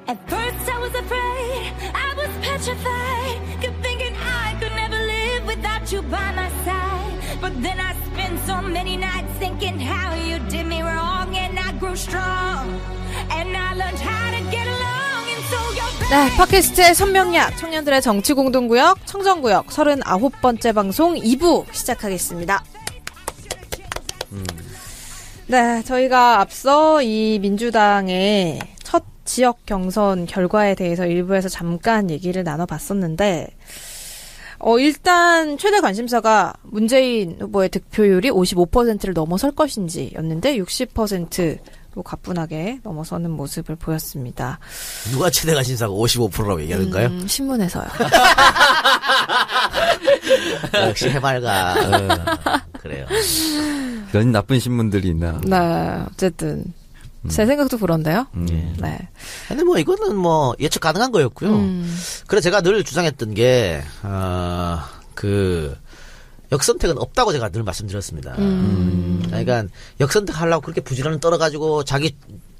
At first I was afraid, I was petrified, kept thinking I could never live without you by my side. But then I spent so many nights thinking how you did me wrong, and I grew strong, and I learned how to get along, and so you're back. 네, 팟캐스트의 손명야, 청년들의 정치공동구역, 청정구역 39번째 방송 2부 시작하겠습니다. 네, 저희가 앞서 이 민주당의 첫 지역 경선 결과에 대해서 일부에서 잠깐 얘기를 나눠봤었는데, 일단 최대 관심사가 문재인 후보의 득표율이 55%를 넘어설 것인지였는데 60%로 가뿐하게 넘어서는 모습을 보였습니다. 누가 최대 관심사가 55%라고 얘기하는가요? 신문에서요. 역시 해맑아. 그래요. 이런 나쁜 신문들이 있나. 네, 어쨌든 제 생각도 그런데요. 네. 근데 뭐 이거는 뭐 예측 가능한 거였고요. 그래서 제가 늘 주장했던 게 역선택은 없다고 제가 늘 말씀드렸습니다. 그러니까 역선택 하려고 그렇게 부지런히 떨어가지고 자기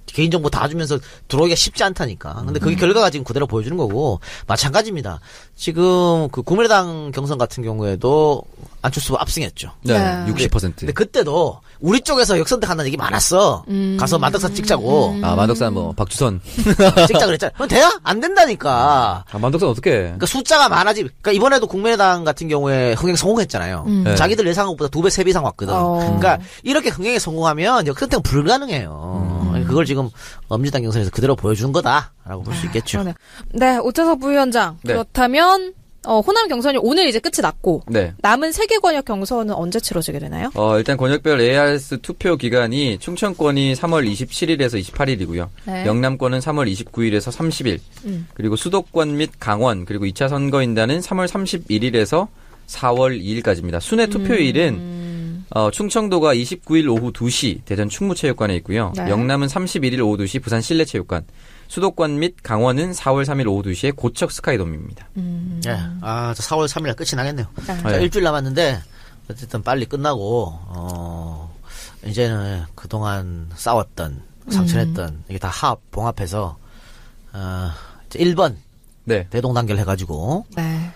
개인정보 다 주면서 들어오기가 쉽지 않다니까. 근데 그게 결과가 지금 그대로 보여주는 거고, 마찬가지입니다. 지금 그 국민의당 경선 같은 경우에도 안철수 후보 압승했죠. 네, 60%. 근데 그때도 우리 쪽에서 역선택한다는 얘기 많았어. 가서 만덕산 찍자고. 만덕산 박주선. 찍자 그랬잖아. 그럼 돼야? 안 된다니까. 만덕산 어떡해. 그러니까 숫자가 그러니까 이번에도 국민의당 같은 경우에 흥행 성공했잖아요. 네. 자기들 예상한 것보다 2배, 3배 이상 왔거든. 그러니까 이렇게 흥행에 성공하면 역선택은 불가능해요. 그걸 지금 민주당 경선에서 그대로 보여주는 거다라고 볼 수 있겠죠. 그러네. 네, 오차석 부위원장. 네. 그렇다면 호남 경선이 오늘 이제 끝이 났고, 네. 남은 3개 권역 경선은 언제 치러지게 되나요? 일단 권역별 ARS 투표 기간이 충청권이 3월 27일에서 28일이고요. 네. 영남권은 3월 29일에서 30일. 그리고 수도권 및 강원 그리고 2차 선거인단은 3월 31일에서 4월 2일까지입니다. 순회 투표일은 충청도가 29일 오후 2시 대전 충무체육관에 있고요. 네. 영남은 31일 오후 2시 부산 실내체육관. 수도권 및 강원은 4월 3일 오후 2시에 고척 스카이돔입니다. 네. 4월 3일 끝이 나겠네요. 네. 자, 일주일 남았는데 어쨌든 빨리 끝나고 이제는 그동안 싸웠던 상처냈던 이게 다 봉합해서 이제 1번 네. 대동단결 해가지고 네.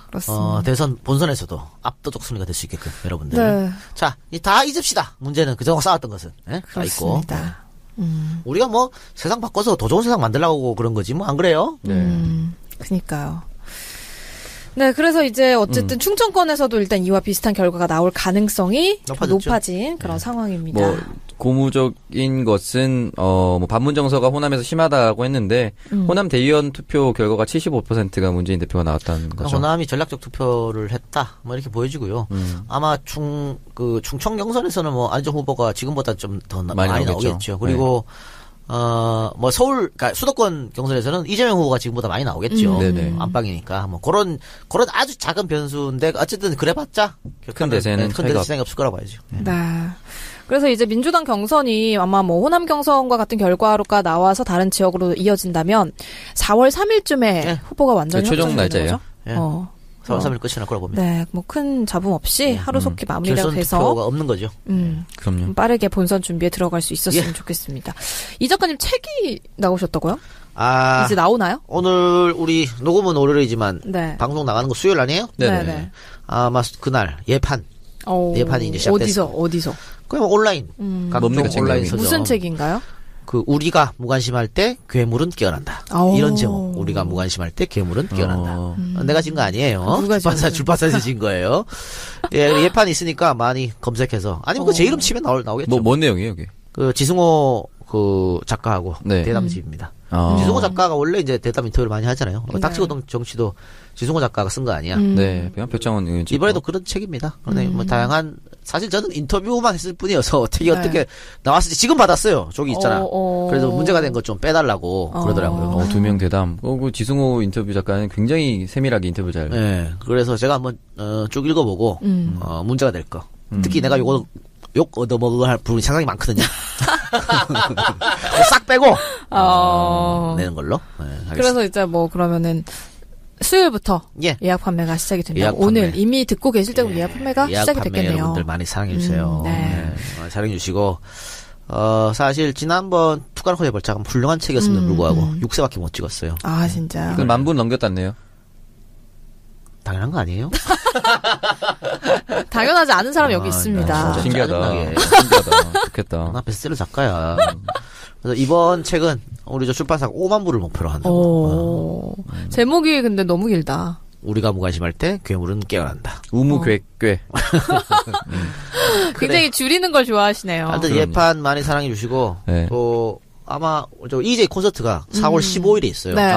그렇습니다. 대선 본선에서도 압도적 승리가 될 수 있게끔 여러분들. 네. 자, 다 잊읍시다. 문제는 그동안 싸웠던 것은 다 있고. 그렇습니다. 우리가 뭐 세상 바꿔서 더 좋은 세상 만들려고 그런 거지 뭐 안 그래요? 그니까요. 네, 그래서 이제 어쨌든 충청권에서도 일단 이와 비슷한 결과가 나올 가능성이 높아진 그런 상황입니다. 뭐 고무적인 것은 뭐 반문 정서가 호남에서 심하다고 했는데 호남 대의원 투표 결과가 75%가 문재인 대표가 나왔다는 거죠. 호남이 전략적 투표를 했다. 뭐 이렇게 보여지고요. 아마 충청 경선에서는 뭐 안희정 후보가 지금보다 좀 더 많이 나오겠죠. 그리고 뭐 그러니까 수도권 경선에서는 이재명 후보가 지금보다 많이 나오겠죠. 안방이니까 뭐 그런 아주 작은 변수인데 어쨌든 그래봤자 큰 대세는 차이가 없을 거라고 봐야죠. 네. 그래서 이제 민주당 경선이 아마 뭐 호남 경선과 같은 결과가 나와서 다른 지역으로 이어진다면 4월 3일쯤에 후보가 완전히 최종 날짜예요. 4월 3일 끝이 날 거라고 봅니다. 네, 뭐 큰 잡음 없이 하루속히 마무리가 돼서 결선 투표가 없는 거죠. 그럼요. 빠르게 본선 준비에 들어갈 수 있었으면 좋겠습니다. 이 작가님 책이 나오셨다고요? 이제 나오나요? 오늘 우리 녹음은 월요일이지만 네. 방송 나가는 거 수요일 아니에요? 네. 아마 그날 예판이 이제 시작됐어요. 어디서? 그냥 온라인. 각종 온라인 서점. 무슨 책인가요? 우리가 무관심할 때 괴물은 깨어난다. 이런 제목. 우리가 무관심할 때 괴물은 깨어난다. 내가 진 거 아니에요. 출판사에서 진 거예요. 예판이 있으니까 많이 검색해서. 아니면 제 이름 치면 나오겠죠. 뭔 내용이에요, 이게? 지승호 작가하고 대담집입니다. 지승호 작가가 원래 이제 대담 인터뷰를 많이 하잖아요. 닥치고 정치도 지승호 작가가 쓴 거 아니야. 네, 백장원 의원 이번에도 그런 책입니다. 그런데 뭐 다양한 사실 저는 인터뷰만 했을 뿐이어서 책이 어떻게 나왔을지 지금 받았어요. 저기 있잖아. 그래서 문제가 된 거 좀 빼달라고 그러더라고요. 2명 대담. 그 지승호 인터뷰 작가는 굉장히 세밀하게 인터뷰 잘. 네, 그래서 제가 한번 쭉 읽어보고 문제가 될 거. 특히 내가 욕 얻어먹을 할 부분이 상당히 많거든요. 싹 빼고 내는 걸로. 그래서 이제 뭐 그러면은 수요일부터 예약 판매가 시작이 됩니다. 오늘 이미 듣고 계실 때부터 예약 판매가 시작이 됐겠네요. 여러분들 많이 사랑해 주세요. 사랑해 주시고 사실 지난번 숟가락으로 해볼자 훌륭한 책이었음에도 불구하고 6세밖에 못 찍었어요. 아 진짜. 그 10,000분 넘겼다네요. 당연한 거 아니에요? 당연하지 않은 사람 여기 있습니다. 신기하다. 신기하다. 좋겠다. 나 베스트셀러 작가야. 그래서 이번 책은 우리 저 출판사가 5만 부를 목표로 한다고. 제목이 근데 너무 길다. 우리가 무관심할 때 괴물은 깨어난다. 우무괴괴. 굉장히 줄이는 걸 좋아하시네요. 하여튼 예판 많이 사랑해 주시고 네. 또 아마 저 EJ 콘서트가 4월 15일에 있어요. 네.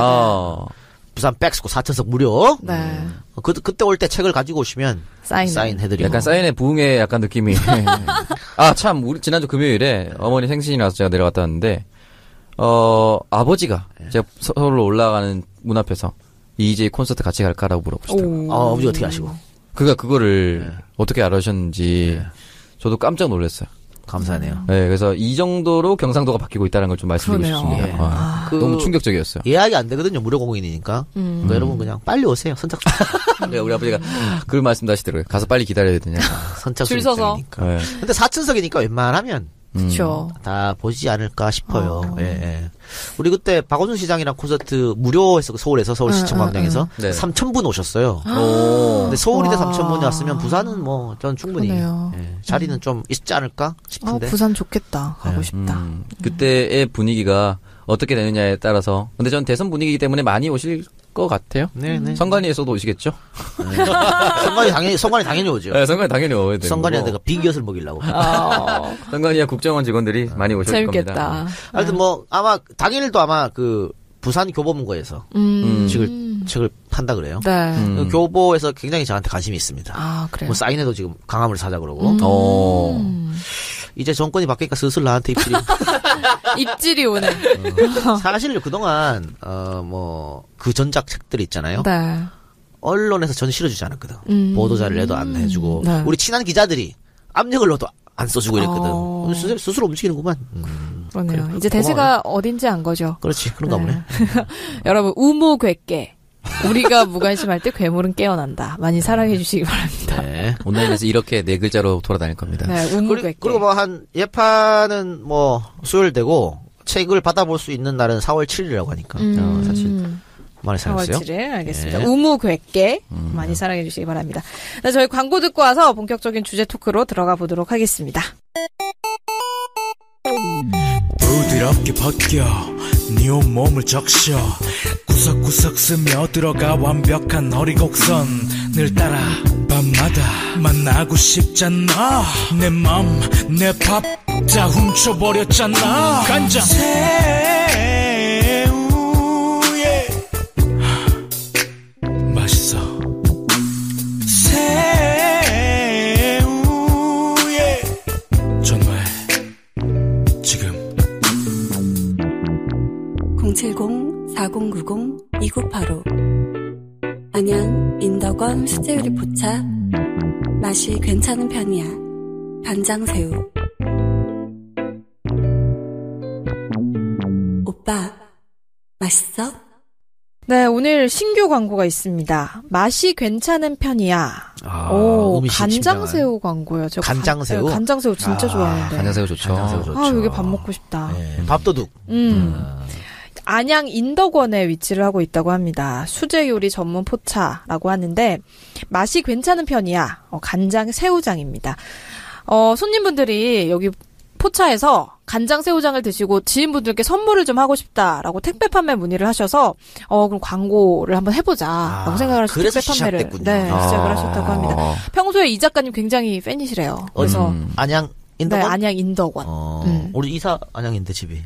부산 백스코 4천석 무료. 네. 그때 올 때 책을 가지고 오시면 사인해드리고. 약간 사인의 부흥의 약간 느낌이. 아, 참, 우리 지난주 금요일에 어머니 생신이라서 제가 내려갔다 왔는데, 아버지가 제가 서울로 올라가는 문 앞에서 EJ 콘서트 같이 갈까라고 물어보시더라고요. 아버지 어떻게 아시고? 그거를 어떻게 알아셨는지 저도 깜짝 놀랐어요. 감사하네요. 네, 그래서 이 정도로 경상도가 바뀌고 있다는 걸 좀 말씀드리고 싶습니다. 예. 너무 충격적이었어요. 예약이 안 되거든요. 무료 공연이니까. 그러니까 여러분 그냥 빨리 오세요. 선착순. 네, 우리 아버지가 그런 말씀도 하시더라고요. 가서 빨리 기다려야 되냐. 선착순 줄 서서. 입장이니까. 네. 근데 4천석이니까 웬만하면 그렇죠. 다 보지 않을까 싶어요. 예. 우리 그때 박원순 시장이랑 콘서트 무료했어. 서울에서 서울시청광장에서 3,000분 오셨어요. 근데 서울인데 3,000분이 왔으면 부산은 뭐 전 충분히 자리는 좀 있지 않을까 싶은데. 부산 좋겠다. 가고 싶다. 그때의 분위기가 어떻게 되느냐에 따라서. 근데 전 대선 분위기이기 때문에 많이 오실 것 같아요. 네네. 선관위에서도 오시겠죠? 선관위 당연히 오죠. 네, 선관위 당연히 오야 돼요. 선관위한테 비기엇을 먹이려고. 선관위와 국정원 직원들이 많이 오실 재밌겠다. 겁니다. 하여튼 뭐 아마 당일도 아마 그 부산 교보문고에서 책을 판다 그래요. 네. 그 교보에서 굉장히 저한테 관심이 있습니다. 아 그래요. 뭐 사인회도 지금 강함을 사자 그러고. 이제 정권이 바뀌니까 슬슬 나한테 입질이 오네. 사실 그동안 뭐 그 전작 책들 있잖아요. 네. 언론에서 전 실어주지 않았거든. 보도자를 내도 안 해주고 네. 우리 친한 기자들이 압력을 넣어도 안 써주고 이랬거든. 스스로 움직이는구만. 그러네요. 그래, 이제 대세가 어딘지 안 거죠. 그렇지. 그런가 보네. 여러분 우무괴괴. 우리가 무관심할 때 괴물은 깨어난다. 많이 사랑해 주시기 바랍니다. 네. 온라인에서 이렇게 네 글자로 돌아다닐 겁니다. 네, 우무괴괴. 그리고 뭐 한 예판은 뭐 수요일되고 책을 받아볼 수 있는 날은 4월 7일이라고 하니까 사실 많이 사랑했어요. 4월 7일 알겠습니다. 네. 우무괴괴 많이 사랑해 주시기 바랍니다. 네, 저희 광고 듣고 와서 본격적인 주제 토크로 들어가 보도록 하겠습니다. 부드럽게 벗겨 네 온몸을 적셔 구석구석 스며들어가 완벽한 허리곡선을 따라 밤마다 만나고 싶잖아 내 맘 내 밥 다 훔쳐버렸잖아 간장 새우에 맛있어 새우에 전화해 지금 070-4090-2985 안양 인덕원 수제요리 포차 맛이 괜찮은 편이야 간장새우 오빠 맛있어? 네, 오늘 신규 광고가 있습니다. 맛이 괜찮은 편이야. 오, 간장새우 광고요. 저 간장새우? 간장새우 진짜 좋아하는데. 간장새우 좋죠. 아, 여기 밥 먹고 싶다. 네, 밥도둑. 안양 인덕원에 위치를 하고 있다고 합니다. 수제요리 전문 포차라고 하는데 맛이 괜찮은 편이야. 간장 새우장입니다. 손님분들이 여기 포차에서 간장 새우장을 드시고 지인분들께 선물을 좀 하고 싶다라고 택배 판매 문의를 하셔서 그럼 광고를 한번 해보자라고 생각을 하셔서 그래서 택배 판매를 시작됐군요. 시작을 하셨다고 합니다. 평소에 이 작가님 굉장히 팬이시래요. 그래서 안양 인덕원? 네, 안양 인덕원. 우리 이사 안양인데 집이.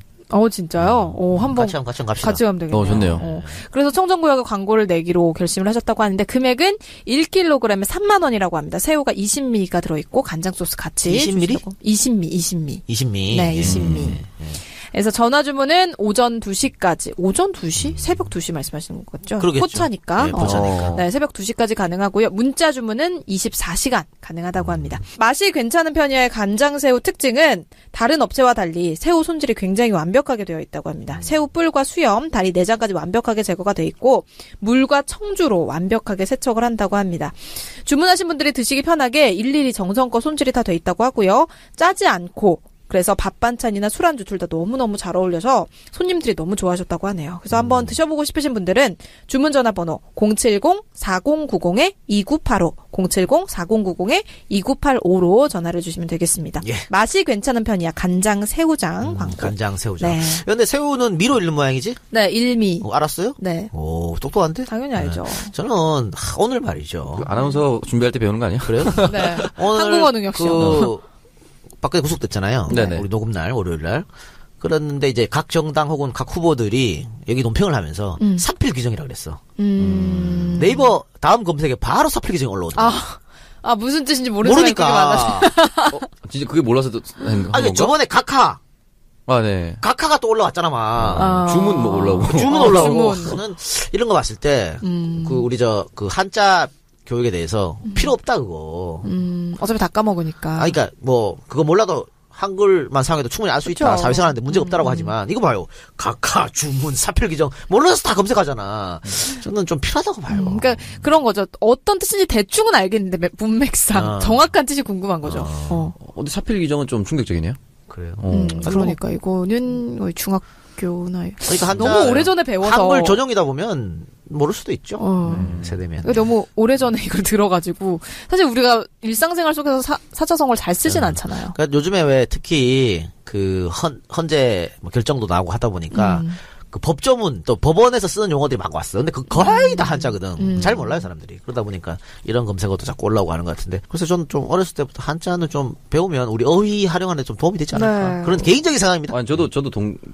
진짜요? 한번 같이 갑시다. 같이 가면 되겠네요. 좋네요. 그래서 청정구역에 광고를 내기로 결심을 하셨다고 하는데 금액은 1kg에 3만 원이라고 합니다. 새우가 20미가 들어있고 간장 소스 같이 20mm? 20미. 20미. 네, 20미. 그래서 전화 주문은 오전 2시까지. 오전 2시? 새벽 2시 말씀하시는 거죠? 그러겠죠. 포차니까. 네, 포차니까. 네, 새벽 2시까지 가능하고요. 문자 주문은 24시간 가능하다고 합니다. 맛이 괜찮은 편이야의 간장새우 특징은 다른 업체와 달리 새우 손질이 굉장히 완벽하게 되어 있다고 합니다. 새우 뿔과 수염, 다리 내장까지 완벽하게 제거가 돼 있고 물과 청주로 완벽하게 세척을 한다고 합니다. 주문하신 분들이 드시기 편하게 일일이 정성껏 손질이 다 돼 있다고 하고요. 짜지 않고 그래서 밥 반찬이나 술안주 둘 다 너무너무 잘 어울려서 손님들이 너무 좋아하셨다고 하네요. 그래서 한번 드셔보고 싶으신 분들은 주문 전화번호 070-4090-2985 070-4090-2985로 전화를 주시면 되겠습니다. 예. 맛이 괜찮은 편이야. 간장 새우장 광고. 간장 새우장. 네. 근데 새우는 미로 읽는 모양이지? 네, 일미. 알았어요? 네. 오, 똑똑한데? 당연히 알죠. 저는 오늘 말이죠. 그 아나운서 준비할 때 배우는 거 아니야? 그래요? 네. 오늘 한국어 능력 시험. 밖에 구속됐잖아요. 네네. 우리 녹음날 월요일날. 그랬는데 이제 각 정당 혹은 각 후보들이 여기 논평을 하면서 사필 규정이라고 그랬어. 네이버 다음 검색에 바로 사필 규정이 올라오더라고. 무슨 뜻인지 모르는 사람이 되게 많아서. 진짜 그게 몰라서 한 건가? 저번에 각하. 네. 각하가 또 올라왔잖아, 막. 주문 뭐 올라오고. 주문 올라오고. 주문. 저는 이런 거 봤을 때, 우리 그 한자 교육에 대해서 필요 없다, 그거. 어차피 다 까먹으니까. 그러니까 그거 몰라도 한글만 사용해도 충분히 알 수 있다. 그쵸. 사회생활하는데 문제가 없다라고 하지만, 이거 봐요. 각하, 주문, 사필 규정. 몰라서 다 검색하잖아. 저는 좀 필요하다고 봐요. 그러니까 그런 거죠. 어떤 뜻인지 대충은 알겠는데 문맥상 정확한 뜻이 궁금한 거죠. 근데 사필 규정은 좀 충격적이네요. 그래요. 그러니까 이거는 거의 중학교나 그러니까 너무 오래전에 배워서 한글 전용이다 보면 모를 수도 있죠. 세대면. 너무 오래전에 이걸 들어가지고 사실 우리가 일상생활 속에서 사자성어를 잘 쓰진 않잖아요. 그러니까 요즘에 왜 특히 그 헌재 결정도 나오고 하다 보니까 그 법조문 또 법원에서 쓰는 용어들이 막 왔어. 근데 그 거의 다 한자거든. 잘 몰라요 사람들이. 그러다 보니까 이런 검색어도 자꾸 올라오고 하는 것 같은데. 그래서 저는 좀 어렸을 때부터 한자는 좀 배우면 우리 어휘 활용하는 데 좀 도움이 되지 않을까. 네. 그런 개인적인 생각입니다. 아니, 저도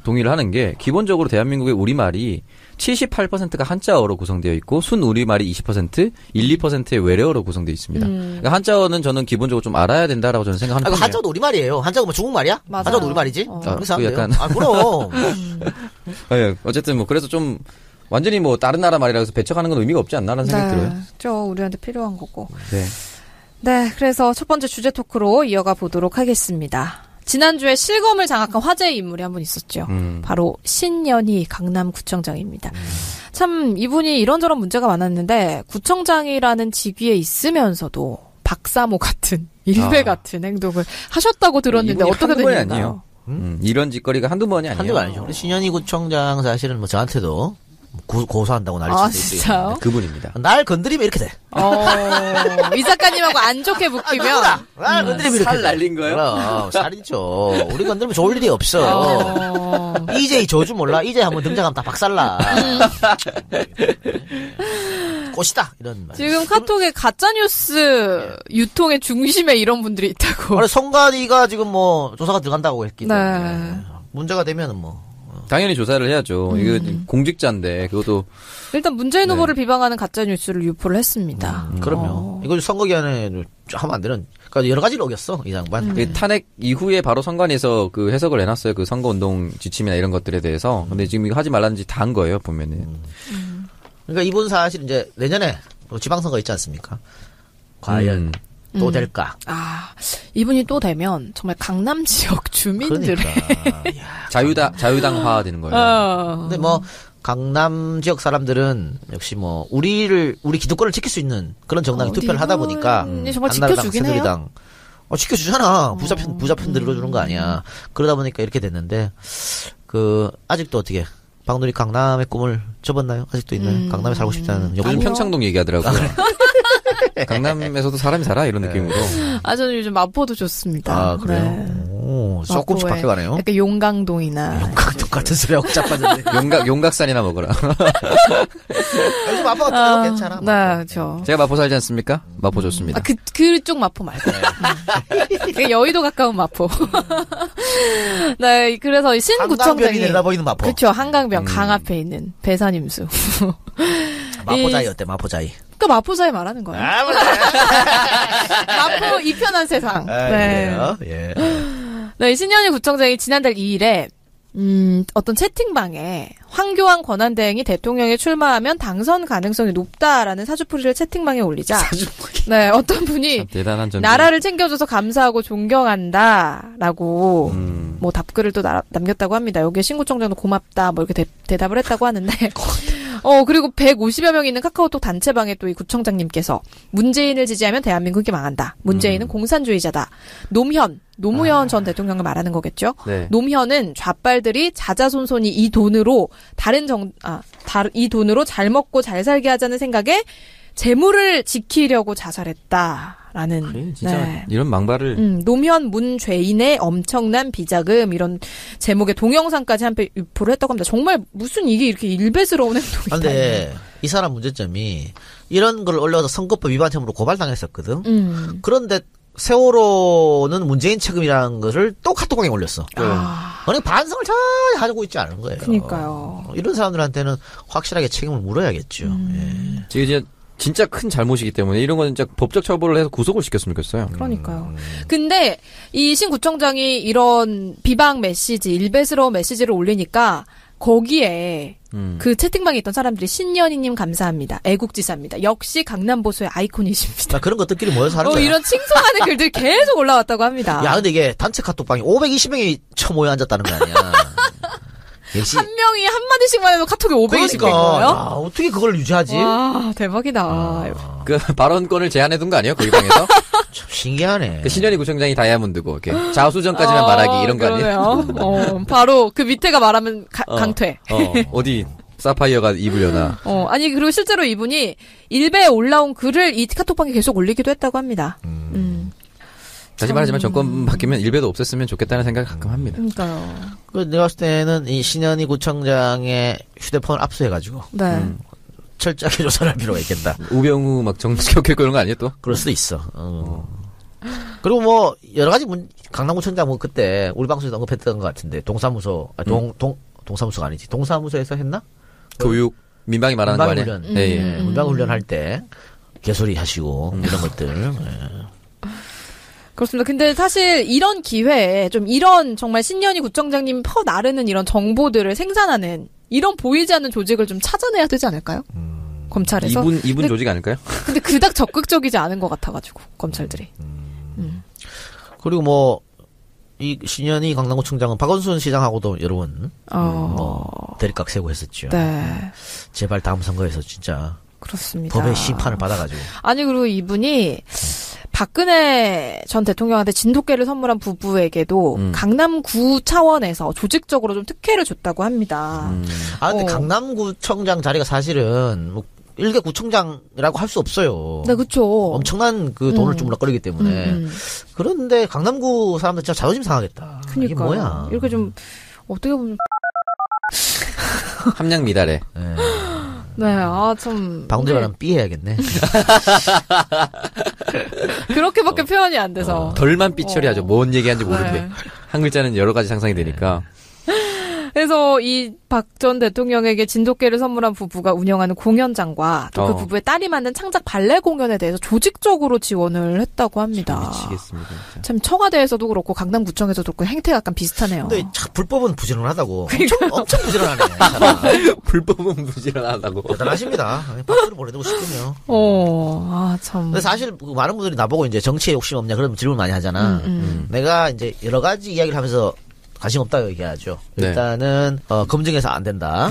동의를 하는 게 기본적으로 대한민국의 우리말이 78%가 한자어로 구성되어 있고 순 우리말이 20%, 1~2%의 외래어로 구성되어 있습니다. 그러니까 한자어는 저는 기본적으로 좀 알아야 된다라고 저는 생각하는 편이에요. 한자도 우리말이에요. 한자가 뭐 중국말이야? 맞아요. 한자도 우리말이지? 그 약간 그럼. 네, 어쨌든 그래서 좀 완전히 다른 나라 말이라 해서 배척하는 건 의미가 없지 않나라는 생각이 들어요. 저 우리한테 필요한 거고. 네. 네, 그래서 첫 번째 주제 토크로 이어가 보도록 하겠습니다. 지난주에 실검을 장악한 화제의 인물이 한 분 있었죠. 바로 신연희 강남구청장입니다. 참 이분이 이런저런 문제가 많았는데 구청장이라는 직위에 있으면서도 박사모 같은 일배 같은 행동을 하셨다고 들었는데 어떻게 한두 번이 되나요? 아니에요. 이런 짓거리가 한두 번이 아니에요. 한두 아니죠. 우리 신현희 구청장 사실은 저한테도 고소한다고 난리 치고 진짜요? 그분입니다. 날 건드리면 이렇게 돼. 이 작가님하고 안 좋게 묶이면 날 건드리면 이렇게 살 돼. 날린 거예요? 그럼 살이죠. 우리 건드리면 좋을 일이 없어. 이제 저주 몰라. 이제 한번 등장하면 다 박살나. 꽃이다 이런 말. 지금 카톡에 가짜뉴스 유통의 중심에 이런 분들이 있다고. 아니 성관이가 지금 조사가 들어간다고 했기 때문에 네. 문제가 되면은 당연히 조사를 해야죠. 이거 공직자인데 그것도 일단 문재인 후보를 비방하는 가짜뉴스를 유포를 했습니다. 그럼요. 이거 선거 기간에 하면 안 되는. 그러니까 여러 가지를 어겼어 이 양반. 그 탄핵 이후에 바로 선관위에서 그 해석을 해놨어요. 그 선거운동 지침이나 이런 것들에 대해서. 근데 지금 이거 하지 말라는 짓 다 한 거예요 보면은. 그러니까 이분 사실 이제 내년에 지방선거 있지 않습니까? 과연 또 될까? 이분이 또 되면 정말 강남 지역 주민들의 그러니까. 자유당화 되는 거예요. 근데 강남 지역 사람들은 역시 우리 기득권을 지킬 수 있는 그런 정당에 투표를 하다 보니까 정말 한나라당, 지켜주긴 해요. 새누리당 지켜주잖아. 부자편 들어주는 거 아니야. 그러다 보니까 이렇게 됐는데 아직도 어떻게 박누리 강남의 꿈을 접었나요? 아직도 있나요? 강남에 살고 싶다는 요즘 욕구. 평창동 얘기하더라고요. 강남에서도 사람이 살아 이런 느낌으로. 저는 요즘 마포도 좋습니다. 그래요? 네. 오, 조금씩 마포에 바뀌어가네요. 약간 용강동이나 용강동 같은 소리하고 자빠졌네. 용각산이나 먹어라. 요즘 마포 같은 거 괜찮아. 네, 그렇죠. 제가 마포 살지 않습니까? 마포 좋습니다. 그쪽 마포 말고. 여의도 가까운 마포. 네, 그래서 신구청장이 한강변이 내려다보이는 마포. 그렇죠. 한강변 강 앞에 있는 배산임수. 마포자이 어때? 마포자이. 그러니까 마포자이 말하는 거예요. 마포 이편한 세상. 네. 그래요? 예. 네, 신현희 구청장이 지난달 2일에 어떤 채팅방에 황교안 권한대행이 대통령에 출마하면 당선 가능성이 높다라는 사주풀이를 채팅방에 올리자 네, 어떤 분이 대단한 전쟁. 나라를 챙겨줘서 감사하고 존경한다라고 답글을 또 남겼다고 합니다. 여기에 신구청장도 고맙다 이렇게 대답을 했다고 하는데 그리고 150여 명 있는 카카오톡 단체방에 또 이 구청장님께서 문재인을 지지하면 대한민국이 망한다. 문재인은 공산주의자다. 노무현 전 대통령을 말하는 거겠죠. 네. 노무현은 좌빨들이 자자손손이 이 돈으로 이 돈으로 잘 먹고 잘 살게 하자는 생각에 재물을 지키려고 자살했다라는. 그래, 진짜 이런 망발을. 노무현 문죄인의 엄청난 비자금 이런 제목의 동영상까지 한편 유포를 했다고 합니다. 정말 무슨 이게 이렇게 일베스러운 행동이다. 근데 이 사람 문제점이 이런 걸 올려서 선거법 위반 혐의로 고발당했었거든. 그런데 세월호는 문재인 책임이라는 것을 또 카톡방에 올렸어. 아니 반성을 잘 하고 있지 않은 거예요. 그러니까요. 이런 사람들한테는 확실하게 책임을 물어야겠죠. 예. 지금 진짜 큰 잘못이기 때문에 이런 건 진짜 법적 처벌을 해서 구속을 시켰으면 좋겠어요. 그러니까요. 근데 이 신 구청장이 이런 비방 메시지, 일베스러운 메시지를 올리니까 거기에 그 채팅방에 있던 사람들이 신연희님 감사합니다. 애국지사입니다. 역시 강남보수의 아이콘이십니다. 그런 것들끼리 모여서 하는 거야. 이런 칭송하는 글들이 계속 올라왔다고 합니다. 야, 근데 이게 단체 카톡방에 520명이 모여 앉았다는 거 아니야. 한 명이 한마디씩만 해도 카톡에 500개씩 된 거예요? 야, 어떻게 그걸 유지하지? 와, 대박이다. 그 발언권을 제한해둔 거 아니에요? 거기 방에서? 참 신기하네. 그 신현희 구청장이 다이아몬드고 이렇게 좌우수전까지만 말하기 이런 거 아니에요? 바로 그 밑에가 말하면 강퇴. 어디 사파이어가 입으려나. 아니 그리고 실제로 이분이 일베에 올라온 글을 이 카톡방에 계속 올리기도 했다고 합니다. 다시 말하지만 정권 바뀌면 일베도 없앴으면 좋겠다는 생각을 가끔 합니다. 그러니까요. 내가 봤을 때는 이 신현희 구청장의 휴대폰을 압수해가지고 철저하게 조사를 할 필요가 있겠다. 우병우 막 정치격 그런 거 아니에요 또? 그럴 수도 있어. 그리고 뭐 여러 가지 강남구청장 뭐 그때 우리 방송에서 언급했던 것 같은데 동사무소 동사무소가 아니지 동사무소에서 했나? 교육 민방위 말하는 거 아니에요? 네, 민방훈련 할 때 개소리 하시고 이런 것들. 그렇습니다. 근데 사실 이런 기회에 좀 이런 정말 신년희 구청장님 나르는 이런 정보들을 생산하는 이런 보이지 않는 조직을 좀 찾아내야 되지 않을까요? 검찰에서. 이분 조직 아닐까요? 근데 그닥 적극적이지 않은 것 같아가지고 검찰들이. 그리고 뭐 이 신현희 강남구청장은 박원순 시장하고도 여러 번 대립각 세고 했었죠. 네. 제발 다음 선거에서 진짜 그렇습니다. 법의 심판을 받아가지고. 아니 그리고 이분이 박근혜 전 대통령한테 진돗개를 선물한 부부에게도 강남구 차원에서 조직적으로 좀 특혜를 줬다고 합니다. 근데 강남구청장 자리가 사실은 뭐 일개 구청장이라고 할 수 없어요. 네, 그렇죠. 엄청난 그 돈을 좀 물어거리기 때문에. 그런데 강남구 사람들 진짜 자존심 상하겠다. 그러니까 이게 뭐야? 이렇게 좀 어떻게 보면 함량 미달해. 네, 참. 방금 말하면 삐해야겠네. 그렇게밖에 표현이 안 돼서. 덜만 삐 처리하죠. 뭔 얘기하는지 모르는데. 한 글자는 여러 가지 상상이 되니까. 그래서 이 박 전 대통령에게 진돗개를 선물한 부부가 운영하는 공연장과 또 그 부부의 딸이 만든 창작 발레 공연에 대해서 조직적으로 지원을 했다고 합니다. 미치겠습니다. 진짜. 참 청와대에서도 그렇고 강남구청에서도 그렇고 행태가 약간 비슷하네요. 근데 참 불법은 부지런하다고. 엄청 부지런하네. 불법은 부지런하다고. 대단하십니다. 박수를 보내드리고 싶군요. 참. 근데 사실 많은 분들이 나보고 이제 정치에 욕심 없냐 그런 질문 많이 하잖아. 내가 이제 여러 가지 이야기를 하면서 관심 없다고 얘기하죠. 네. 일단은 검증해서 안 된다.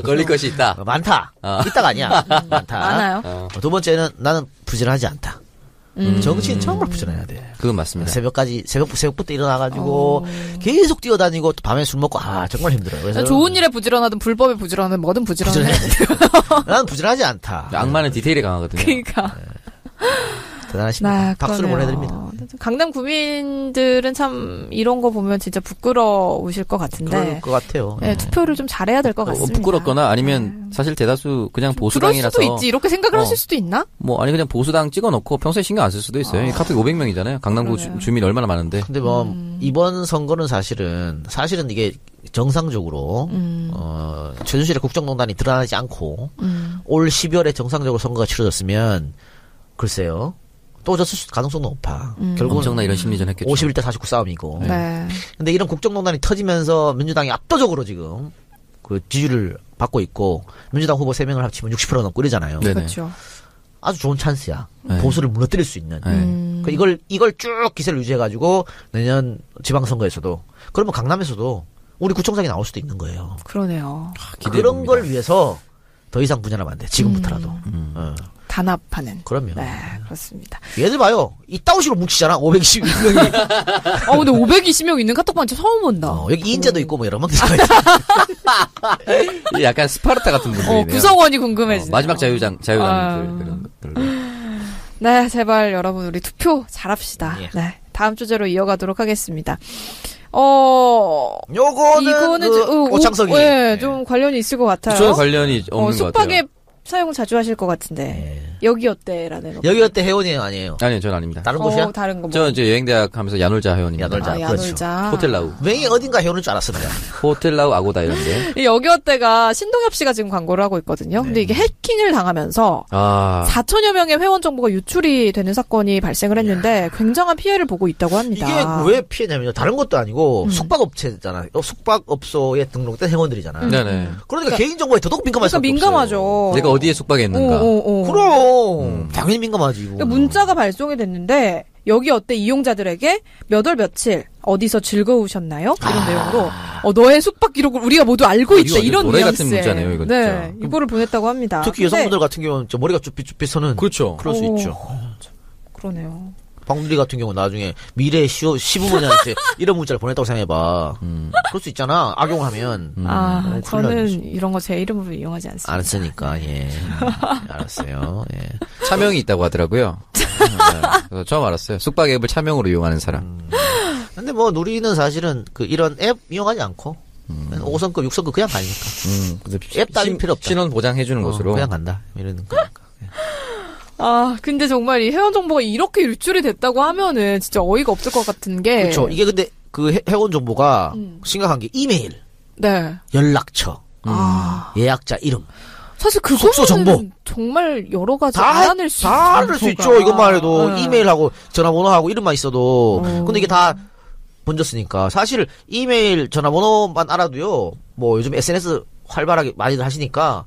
걸릴 것이 있다. 많다. 있다가 아니야. 많다. 많아요. 두 번째는 나는 부지런하지 않다. 정치인 정말 부지런해야 돼. 그건 맞습니다. 새벽부터 일어나가지고 계속 뛰어다니고 또 밤에 술 먹고 정말 힘들어요. 그래서 좋은 일에 부지런하든 불법에 부지런하든 뭐든 부지런해야 돼요. 나는 부지런하지 않다. 악마는 디테일에 강하거든요. 그러니까. 대단하십니다. 박수를 보내드립니다. 강남 구민들은 참 이런 거 보면 진짜 부끄러우실 것 같은데. 그럴 것 같아요. 네, 투표를 좀 잘해야 될 것 같습니다. 부끄럽거나 아니면 사실 대다수 그냥 보수당이라서. 그럴 수도 있지. 이렇게 생각을 하실 수도 있나? 뭐 아니 그냥 보수당 찍어놓고 평소에 신경 안 쓸 수도 있어요. 카톡 500명이잖아요. 강남구 주민이 얼마나 많은데. 근데 뭐 이번 선거는 사실은 이게 정상적으로 최순실의 국정농단이 드러나지 않고 올 12월에 정상적으로 선거가 치러졌으면 글쎄요. 또 졌을 가능성도 높아. 결국은 엄청나 이런 심리전 했겠죠. 51대 49 싸움이고. 네. 근데 이런 국정농단이 터지면서 민주당이 압도적으로 지금 그 지지를 받고 있고 민주당 후보 3명을 합치면 60% 넘고 이러잖아요. 네네. 그렇죠. 아주 좋은 찬스야. 네. 보수를 무너뜨릴 수 있는. 이걸 쭉 기세를 유지해가지고 내년 지방선거에서도 그러면 강남에서도 우리 구청장이 나올 수도 있는 거예요. 그러네요. 그런 걸 위해서 더 이상 분열하면 안 돼. 지금부터라도. 단합하는. 그럼요. 네, 그렇습니다. 얘들 봐요. 이따운 식으로 뭉치잖아. 522명이. 근데 520명 있는 카톡방 진짜 처음 본다. 여기 이인재도 있고 뭐 여러 명 약간 스파르타 같은 분들이네요. 구성원이 궁금해지네. 마지막 자유당들 그런 것들. 네, 제발 여러분 우리 투표 잘합시다. 예. 네, 다음 주제로 이어가도록 하겠습니다. 이거는 오창석이. 네, 좀 관련이 있을 것 같아요. 저는 관련이 없는 것 같아요. 숙박에 사용 자주 하실 것 같은데. 네. 여기 어때라는. 여기 어때 회원이에요, 아니에요? 아니요, 전 아닙니다. 다른 곳이야? 다른 거 뭐. 저 이제 여행대학 하면서 야놀자 회원입니다. 야놀자. 야놀자. 호텔라우. 맹이 어딘가 회원인 줄 알았습니다. 호텔라우 아고다 이런데. 이 여기 어때가 신동엽 씨가 지금 광고를 하고 있거든요. 근데 이게 해킹을 당하면서 4천여 명의 회원 정보가 유출이 되는 사건이 발생을 했는데 굉장한 피해를 보고 있다고 합니다. 이게 왜 피해냐면요. 다른 것도 아니고 숙박업체잖아. 숙박업소에 등록된 회원들이잖아. 네네. 그러니까 개인정보에 더더욱 민감할 수 없어요. 민감하죠. 내가 어디에 숙박했는가. 그럼 당연히 민감하지. 이거. 문자가 발송이 됐는데 여기 어때 이용자들에게 몇 월 며칠 어디서 즐거우셨나요? 이런 내용으로 너의 숙박 기록을 우리가 모두 알고 있다. 이런 노래 뉘앙스에. 같은 문자네요, 이거 네, 이거를 보냈다고 합니다. 특히 여성분들 같은 경우는 머리가 쭈삣쭈삣서는 그렇죠. 그럴 수 있죠. 그러네요. 박누리 같은 경우 나중에 미래 시부모님한테 이런 문자를 보냈다고 생각해봐. 그럴 수 있잖아. 악용을 하면. 저는 이런 거 제 이름으로 이용하지 않습니다. 안 쓰니까, 예. 알았어요. 예. 차명이 있다고 하더라고요. 그래서 처음 알았어요. 숙박 앱을 차명으로 이용하는 사람. 근데 뭐 누리는 사실은 이런 앱 이용하지 않고 5성급, 6성급 그냥 가니까. 앱 따윈 필요 없다. 신원 보장해주는 곳으로. 그냥 간다. 이러는 거니까. 근데 정말 이 회원 정보가 이렇게 유출이 됐다고 하면은 진짜 어이가 없을 것 같은 게. 그렇죠. 이게 근데 그 회원 정보가 심각한 게 이메일, 네, 연락처, 예약자 이름. 사실 숙소 정보. 그거는 정말 여러 가지 알아낼 수 있죠. 이것만 해도 이메일하고 전화번호하고 이름만 있어도. 근데 이게 다 번졌으니까 사실 이메일, 전화번호만 알아도요. 뭐 요즘 SNS 활발하게 많이들 하시니까.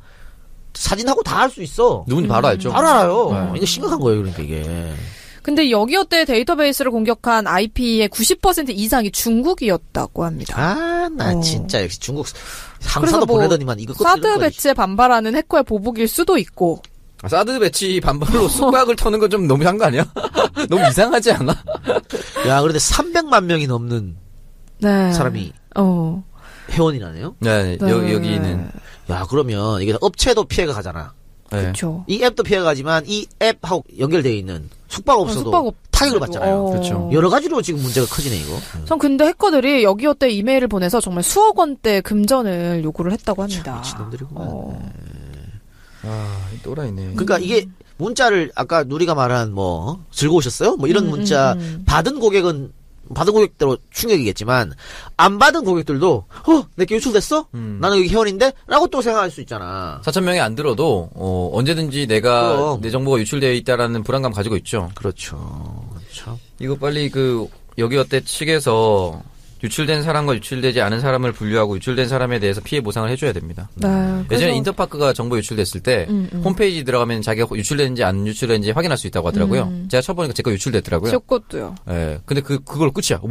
사진하고 다 알 수 있어. 누군지 바로 알죠. 바로 알아요. 이거 심각한 거예요, 그러니까 이게. 근데 여기 어때 데이터베이스를 공격한 IP의 90% 이상이 중국이었다고 합니다. 나 진짜 역시 중국 상사도 보내더니만 이거 사드 배치에 반발하는 해커의 보복일 수도 있고. 사드 배치 반발로 숙박을 터는 건 좀 너무한 거 아니야? 너무 이상하지 않아? 야, 그런데 300만 명이 넘는 사람이 회원이라네요. 네, 여기는. 야, 그러면 이게 업체도 피해가 가잖아. 그렇죠. 이 앱도 피해가 가지만 이 앱하고 연결되어 있는 숙박업소도 타격을 받잖아요. 그렇죠. 여러 가지로 지금 문제가 커지네, 이거. 전 근데 해커들이 여기 어때 이메일을 보내서 정말 수억 원대 금전을 요구를 했다고 합니다. 미친놈들이구나. 또라이네. 그러니까 이게 문자를 아까 누리가 말한 즐거우셨어요? 뭐 이런 문자 받은 고객대로 충격이겠지만 안 받은 고객들도 내게 유출됐어? 나는 여기 회원인데? 라고 또 생각할 수 있잖아. 4,000명이 안 들어도 언제든지 내 정보가 유출되어 있다라는 불안감 가지고 있죠. 그렇죠. 이거 빨리 여기 어때 측에서 유출된 사람과 유출되지 않은 사람을 분류하고 유출된 사람에 대해서 피해 보상을 해줘야 됩니다. 예전에 인터파크가 정보 유출됐을 때 홈페이지 들어가면 자기가 유출됐는지 안 유출됐는지 확인할 수 있다고 하더라고요. 제가 쳐보니까 제 거 유출됐더라고요. 제 것도요. 네, 근데 그걸로 끝이야.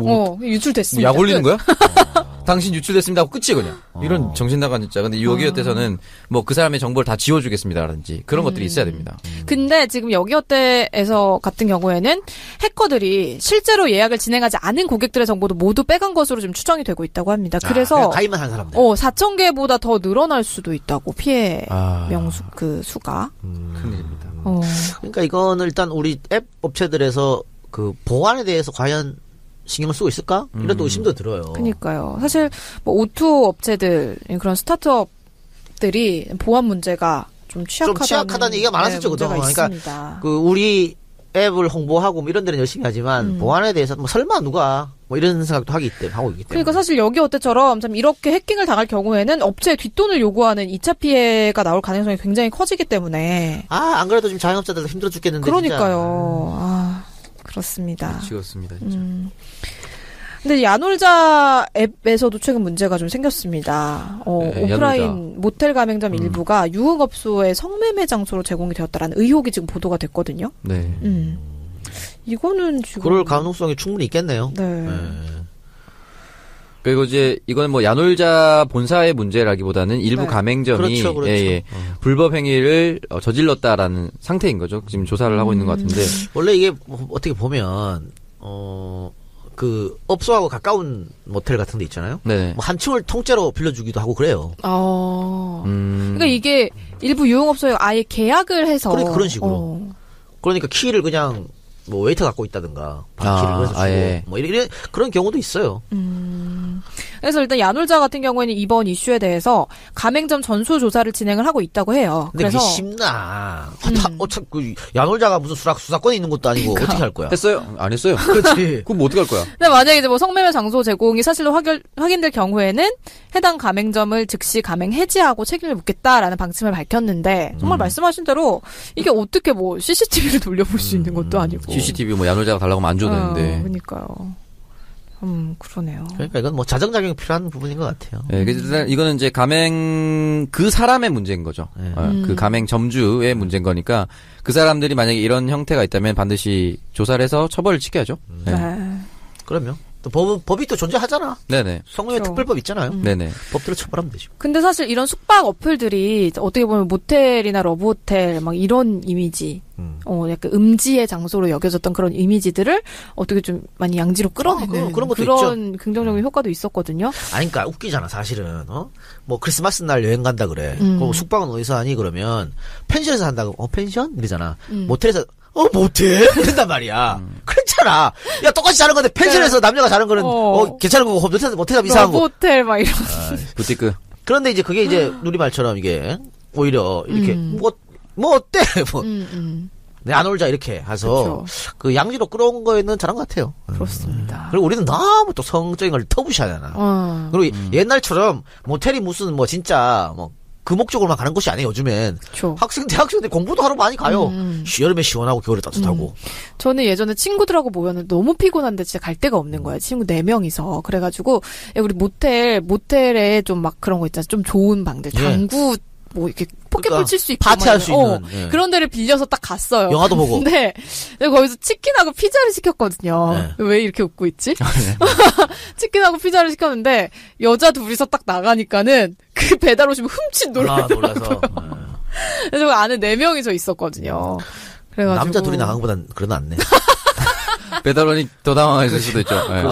유출됐습니다. 약 올리는 거야? 당신 유출됐습니다 하고 끝이 그냥. 이런 정신 나간 진짜. 근데 여기 어때서는 그 사람의 정보를 다 지워주겠습니다라든지 그런 것들이 있어야 됩니다. 근데 지금 여기 어때에서 같은 경우에는 해커들이 실제로 예약을 진행하지 않은 고객들의 정보도 모두 빼간 것으로 좀 추정이 되고 있다고 합니다. 그래서 가입만 한 사람들. 4,000개보다 더 늘어날 수도 있다고 피해 명수 수가. 큰일입니다. 그러니까 이거는 일단 우리 앱 업체들에서 보안에 대해서 과연 신경을 쓰고 있을까? 이런 또 의심도 들어요. 그러니까요. 사실 O2 업체들 그런 스타트업들이 보안 문제가 좀 취약하다는 얘기가 많았었죠, 그동안. 그러니까 우리 앱을 홍보하고 이런 데는 열심히 하지만 보안에 대해서 설마 누가 이런 생각도 하고 있기 때문에. 그러니까 사실 여기 어때처럼 참 이렇게 해킹을 당할 경우에는 업체에 뒷돈을 요구하는 2차 피해가 나올 가능성이 굉장히 커지기 때문에. 안 그래도 지금 자영업자들도 힘들어 죽겠는데. 그러니까요. 그렇습니다. 지웠습니다, 진짜. 근데 야놀자 앱에서도 최근 문제가 좀 생겼습니다. 오프라인 야놀자. 모텔 가맹점 일부가 유흥업소의 성매매 장소로 제공이 되었다라는 의혹이 지금 보도가 됐거든요. 네. 이거는 지금 그럴 가능성이 충분히 있겠네요. 네. 그리고 이제 이건 뭐 야놀자 본사의 문제라기보다는 일부 네. 가맹점이 그렇죠. 예, 불법 행위를 저질렀다라는 상태인 거죠. 지금 조사를 하고 있는 것 같은데. 원래 이게 뭐 어떻게 보면 그 업소하고 가까운 모텔 같은 데 있잖아요. 네. 뭐 한 층을 통째로 빌려주기도 하고 그래요. 그러니까 이게 일부 유흥업소에 아예 계약을 해서 그런 식으로. 그러니까 키를 그냥 뭐 웨이터 갖고 있다든가 키를 그래서 주고 뭐 이런 그런 경우도 있어요. 그래서 일단 야놀자 같은 경우에는 이번 이슈에 대해서 가맹점 전수 조사를 진행을 하고 있다고 해요. 근데 그래서 그게 쉽나? 어차피 그 야놀자가 무슨 수사권이 있는 것도 아니고 어떻게 할 거야? 했어요? 안 했어요? 그렇지. 그럼 뭐 어떻게 할 거야? 근데 만약에 이제 뭐 성매매 장소 제공이 사실로 확인될 경우에는 해당 가맹점을 즉시 가맹 해지하고 책임을 묻겠다라는 방침을 밝혔는데 정말 말씀하신 대로 이게 어떻게 뭐 CCTV를 돌려볼 수 있는 것도 아니고 CCTV 뭐 야놀자가 달라고 하면 안 줘도 되는데. 그러니까요. 그러네요. 그러니까 이건 뭐 자정작용이 필요한 부분인 것 같아요. 네, 그래서 이거는 이제 가맹 그 사람의 문제인 거죠. 네. 그 가맹 점주의 문제인 거니까 그 사람들이 만약에 이런 형태가 있다면 반드시 조사를 해서 처벌을 지켜야죠. 네. 네. 그럼요. 또 법이 또 존재하잖아. 네네. 성매매 그렇죠. 특별법 있잖아요. 네네. 법대로 처벌하면 되죠. 근데 사실 이런 숙박 어플들이 어떻게 보면 모텔이나 러브호텔 막 이런 이미지, 약간 음지의 장소로 여겨졌던 그런 이미지들을 어떻게 좀 많이 양지로 끌어내는 그런 것도 그런 긍정적인 효과도 있었거든요. 아니, 그러니까 웃기잖아, 사실은. 뭐 크리스마스 날 여행 간다 그래. 그럼 숙박은 어디서 하니? 그러면 펜션에서 한다고. 펜션? 이러잖아. 모텔에서 모텔? 이런단 말이야. 그렇잖아. 야, 똑같이 자는 건데 펜션에서 남녀가 자는 거는 괜찮은 거고 모텔 이상한 거. 러브호텔 막 이런. 부티크. 그런데 이제 그게 이제 누리말처럼 이게 오히려 이렇게 뭐 어때? 내 안 올자 이렇게 해서 그 양지로 끌어온 거에는 잘한 것 같아요. 그렇습니다. 그리고 우리는 너무 또 성적인 걸 터부시하잖아. 그리고 옛날처럼 모텔이 무슨 뭐 진짜 뭐 그 목적으로만 가는 것이 아니에요. 요즘엔 대학생들 공부도 하러 많이 가요. 여름에 시원하고 겨울에 따뜻하고. 저는 예전에 친구들하고 모였는데 너무 피곤한데 진짜 갈 데가 없는 거야. 친구 4명이서. 그래가지고 야, 우리 모텔에 좀 막 그런 거 있잖아. 좀 좋은 방들. 당구 뭐 이렇게 포켓볼 칠 수 있고 파티할 수 있는 그런 데를 빌려서 딱 갔어요. 영화도 보고. 근데 거기서 치킨하고 피자를 시켰거든요. 네. 왜 이렇게 웃고 있지? 치킨하고 피자를 시켰는데 여자 둘이서 딱 나가니까는 그 배달 오시면 훔친 놀라서. 그래서 그 안에 4명이서 있었거든요. 그래가지고 남자 둘이 나간 것보단 그래도 낫네. 배달원이 더 당황했을 수도 있죠. 네.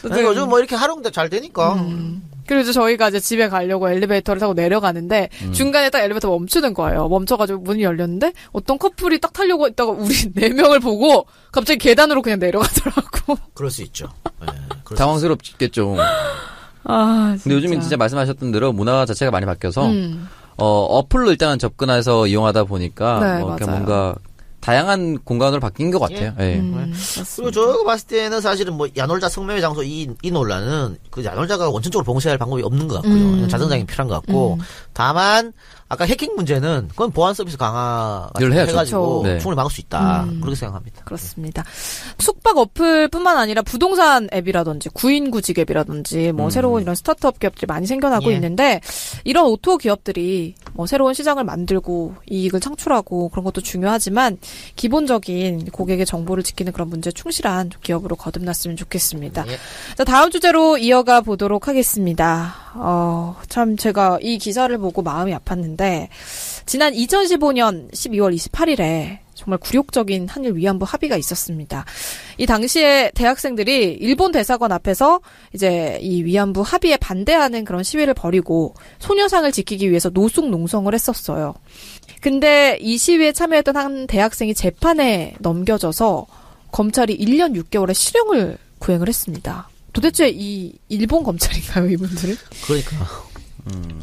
근데 요즘 뭐 이렇게 활용도 잘 되니까. 그리고 이제 저희가 이제 집에 가려고 엘리베이터를 타고 내려가는데 중간에 딱 엘리베이터 멈추는 거예요. 멈춰가지고 문이 열렸는데 어떤 커플이 딱 타려고 있다가 우리 4명을 보고 갑자기 계단으로 그냥 내려가더라고. 그럴 수 있죠. 네, 당황스럽겠죠. 근데 요즘은 진짜 말씀하셨던 대로 문화 자체가 많이 바뀌어서 어플로 일단 접근해서 이용하다 보니까 네, 이렇게 맞아요. 뭔가 다양한 공간으로 바뀐 것 같아요. 예. 그리고 제가 봤을 때는 사실은 뭐 야놀자 성매매 장소 이 논란은 그 야놀자가 원천적으로 봉쇄할 방법이 없는 것 같고요. 자정작용이 필요한 것 같고 다만 아까 해킹 문제는 그건 보안 서비스 강화가 해가지고 그렇죠. 충분히 막을 수 있다. 그렇게 생각합니다. 그렇습니다. 숙박 어플뿐만 아니라 부동산 앱이라든지 구인구직 앱이라든지 뭐 새로운 이런 스타트업 기업들이 많이 생겨나고 있는데 이런 오토 기업들이 뭐 새로운 시장을 만들고 이익을 창출하고 그런 것도 중요하지만 기본적인 고객의 정보를 지키는 그런 문제에 충실한 기업으로 거듭났으면 좋겠습니다. 자, 다음 주제로 이어가 보도록 하겠습니다. 참 제가 이 기사를 보고 마음이 아팠는데 지난 2015년 12월 28일에 정말 굴욕적인 한일 위안부 합의가 있었습니다. 이 당시에 대학생들이 일본 대사관 앞에서 이제 이 위안부 합의에 반대하는 그런 시위를 벌이고 소녀상을 지키기 위해서 노숙 농성을 했었어요. 근데 이 시위에 참여했던 한 대학생이 재판에 넘겨져서 검찰이 1년 6개월의 실형을 구행을 했습니다. 도대체 이 일본 검찰인가요, 이분들은? 그러니까.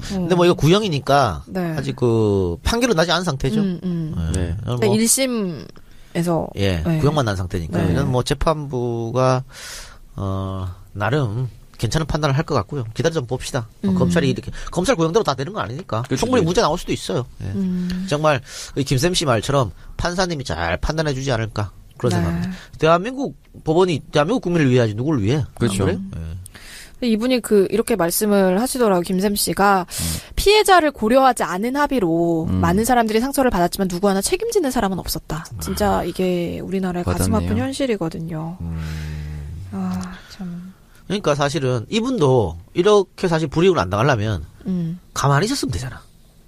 근데 뭐 이거 구형이니까 아직 그 판결은 나지 않은 상태죠. 네. 뭐 1심에서 구형만 난 상태니까 이건 뭐 재판부가 나름 괜찮은 판단을 할 것 같고요. 기다려 좀 봅시다. 검찰이 이렇게 검찰 구형대로 다 되는 건 아니니까 충분히 무죄 나올 수도 있어요. 정말 김쌤 씨 말처럼 판사님이 잘 판단해주지 않을까 그런 생각입니다. 대한민국 법원이 대한민국 국민을 위해 하지 누구를 위해? 그렇죠. 그래? 이분이 이렇게 말씀을 하시더라고요. 김샘 씨가 피해자를 고려하지 않은 합의로 많은 사람들이 상처를 받았지만 누구 하나 책임지는 사람은 없었다. 진짜 이게 우리나라의 가슴 아픈 현실이거든요. 참. 그러니까 사실은 이분도 이렇게 사실 불이익을 안 당하려면 가만히 있었으면 되잖아.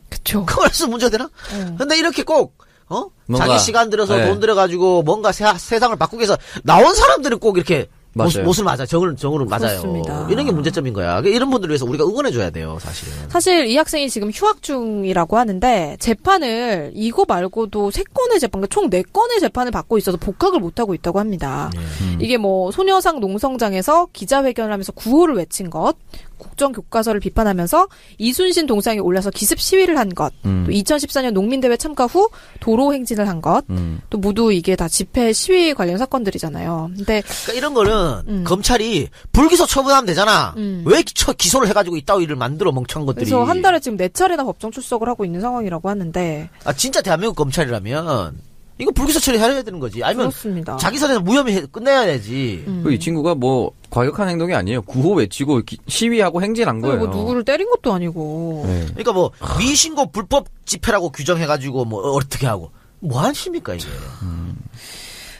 그쵸. 가만히 있으면 문제가 되나? 근데 이렇게 꼭 뭔가, 자기 시간 들여서 네. 돈 들여가지고 뭔가 세상을 바꾸기 위해서 나온 사람들은 꼭 이렇게 맞아요. 못을 맞아. 정으로 맞아요. 그렇습니다. 이런 게 문제점인 거야. 이런 분들을 위해서 우리가 응원해줘야 돼요, 사실은. 사실 이 학생이 지금 휴학 중이라고 하는데 재판을 이거 말고도 3건의 재판, 그러니까 총 4건의 재판을 받고 있어서 복학을 못하고 있다고 합니다. 이게 뭐 소녀상 농성장에서 기자회견을 하면서 구호를 외친 것, 국정교과서를 비판하면서 이순신 동상에 올라서 기습 시위를 한 것, 또 2014년 농민대회 참가 후 도로 행진을 한 것, 또 모두 이게 다 집회 시위 관련 사건들이잖아요. 근데 그러니까 이런 거는 검찰이 불기소 처분하면 되잖아. 왜 기소를 해가지고 이따위 일을 만들어 멍청한 것들이. 그래서 한 달에 지금 4차례나 법정 출석을 하고 있는 상황이라고 하는데. 아 진짜 대한민국 검찰이라면 이거 불기소 처리해야 되는 거지. 아니면 그렇습니다. 자기 선에서 무혐의 끝내야 되지. 이 친구가 뭐 과격한 행동이 아니에요. 구호 외치고 시위하고 행진한 거예요. 뭐 누구를 때린 것도 아니고. 네. 그러니까 뭐 미신고 불법 집회라고 규정해가지고 뭐 어떻게 하고 뭐 하십니까 이게.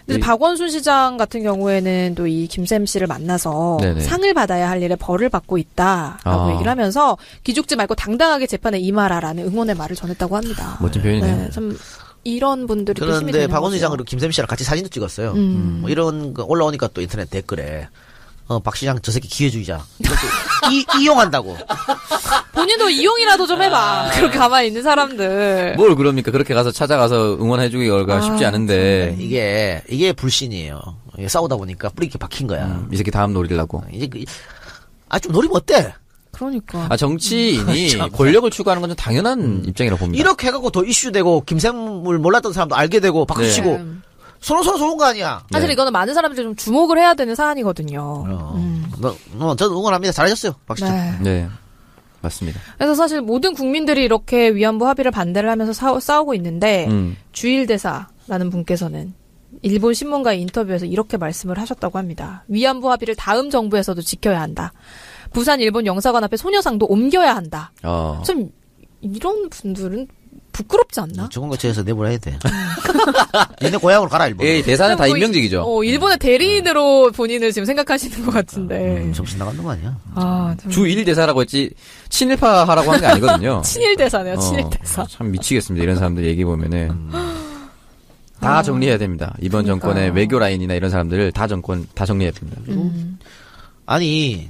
근데 박원순 시장 같은 경우에는 또 이 김샘 씨를 만나서 네네. 상을 받아야 할 일에 벌을 받고 있다라고 얘기를 하면서 기죽지 말고 당당하게 재판에 임하라라는 응원의 말을 전했다고 합니다. 멋진 표현이네요. 네, 참 이런 분들이 또 힘이 그런데 되는 박원순 거죠. 시장으로 김샘 씨랑 같이 사진도 찍었어요. 뭐 이런 거 올라오니까 또 인터넷 댓글에 박 시장 저 새끼 기회주의자. 이것도 이용한다고. 본인도 이용이라도 좀 해봐. 그렇게 가만히 있는 사람들. 뭘 그럽니까? 그렇게 가서 찾아가서 응원해주기가 쉽지 않은데. 이게 불신이에요. 이게 싸우다 보니까 뿌리 이렇게 박힌 거야. 이 새끼 다음 노리려고. 이제 좀 노리면 어때? 그러니까. 정치인이 권력을 추구하는 건 좀 당연한 입장이라고 봅니다. 이렇게 해갖고 더 이슈되고 김샘을 몰랐던 사람도 알게 되고 박수치고 네. 서로 좋은 거 아니야. 사실 네. 이거는 많은 사람들이 좀 주목을 해야 되는 사안이거든요. 저는 응원합니다. 잘하셨어요, 박 시장. 네. 네. 맞습니다. 그래서 사실 모든 국민들이 이렇게 위안부 합의를 반대를 하면서 싸우고 있는데 주일대사라는 분께서는 일본 신문과의 인터뷰에서 이렇게 말씀을 하셨다고 합니다. 위안부 합의를 다음 정부에서도 지켜야 한다. 부산 일본 영사관 앞에 소녀상도 옮겨야 한다. 좀 이런 분들은 부끄럽지 않나? 중앙거처에서 내보내야 돼. 얘네 고향으로 가라 일본. 예, 대사는 다 임명직이죠. 일본의 대리인으로 본인을 지금 생각하시는 것 같은데. 정신 나가는 거 아니야? 주 1일 대사라고 했지 친일파 하라고 한 게 아니거든요. 친일대사네요, 친일대사. 참 미치겠습니다. 이런 사람들 얘기 보면은. 다 정리해야 됩니다. 이번 정권의 외교 라인이나 이런 사람들을 다 정리해야 됩니다. 아니,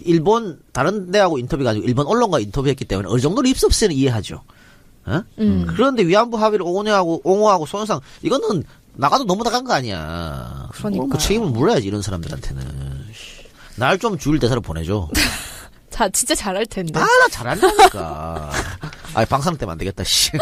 일본, 다른 데하고 인터뷰가 아니고 일본 언론과 인터뷰했기 때문에 어느 정도로 입섭세는 이해하죠. 어? 그런데 위안부 합의를 옹호하고 소녀상, 이거는 나가도 너무 나간 거 아니야. 그러니까요. 그 책임을 물어야지, 이런 사람들한테는. 날 좀 주일 대사를 보내줘. 진짜 잘할 텐데. 나 잘한다니까. 방사능 때문에 안 되겠다, 씨.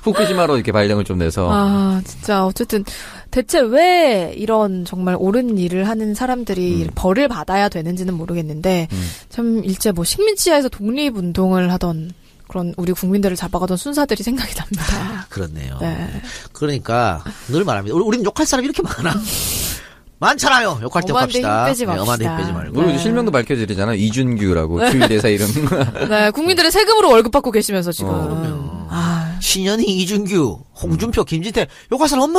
후쿠시마로 이렇게 발령을 좀 내서. 진짜, 어쨌든, 대체 왜 이런 정말 옳은 일을 하는 사람들이 벌을 받아야 되는지는 모르겠는데, 참, 일제 식민지하에서 독립운동을 하던 그런 우리 국민들을 잡아가던 순사들이 생각이 납니다. 그렇네요. 네. 그러니까, 늘 말합니다. 우리는 욕할 사람이 이렇게 많아. 많잖아요. 욕할 때 욕합시다. 엄한데 힘 빼지 말고. 그리고 이제 실명도 밝혀드리잖아요. 이준규라고 주일대사 이름. 네, 국민들의 세금으로 월급 받고 계시면서 지금. 신현희, 이준규, 홍준표, 김진태 욕할 사람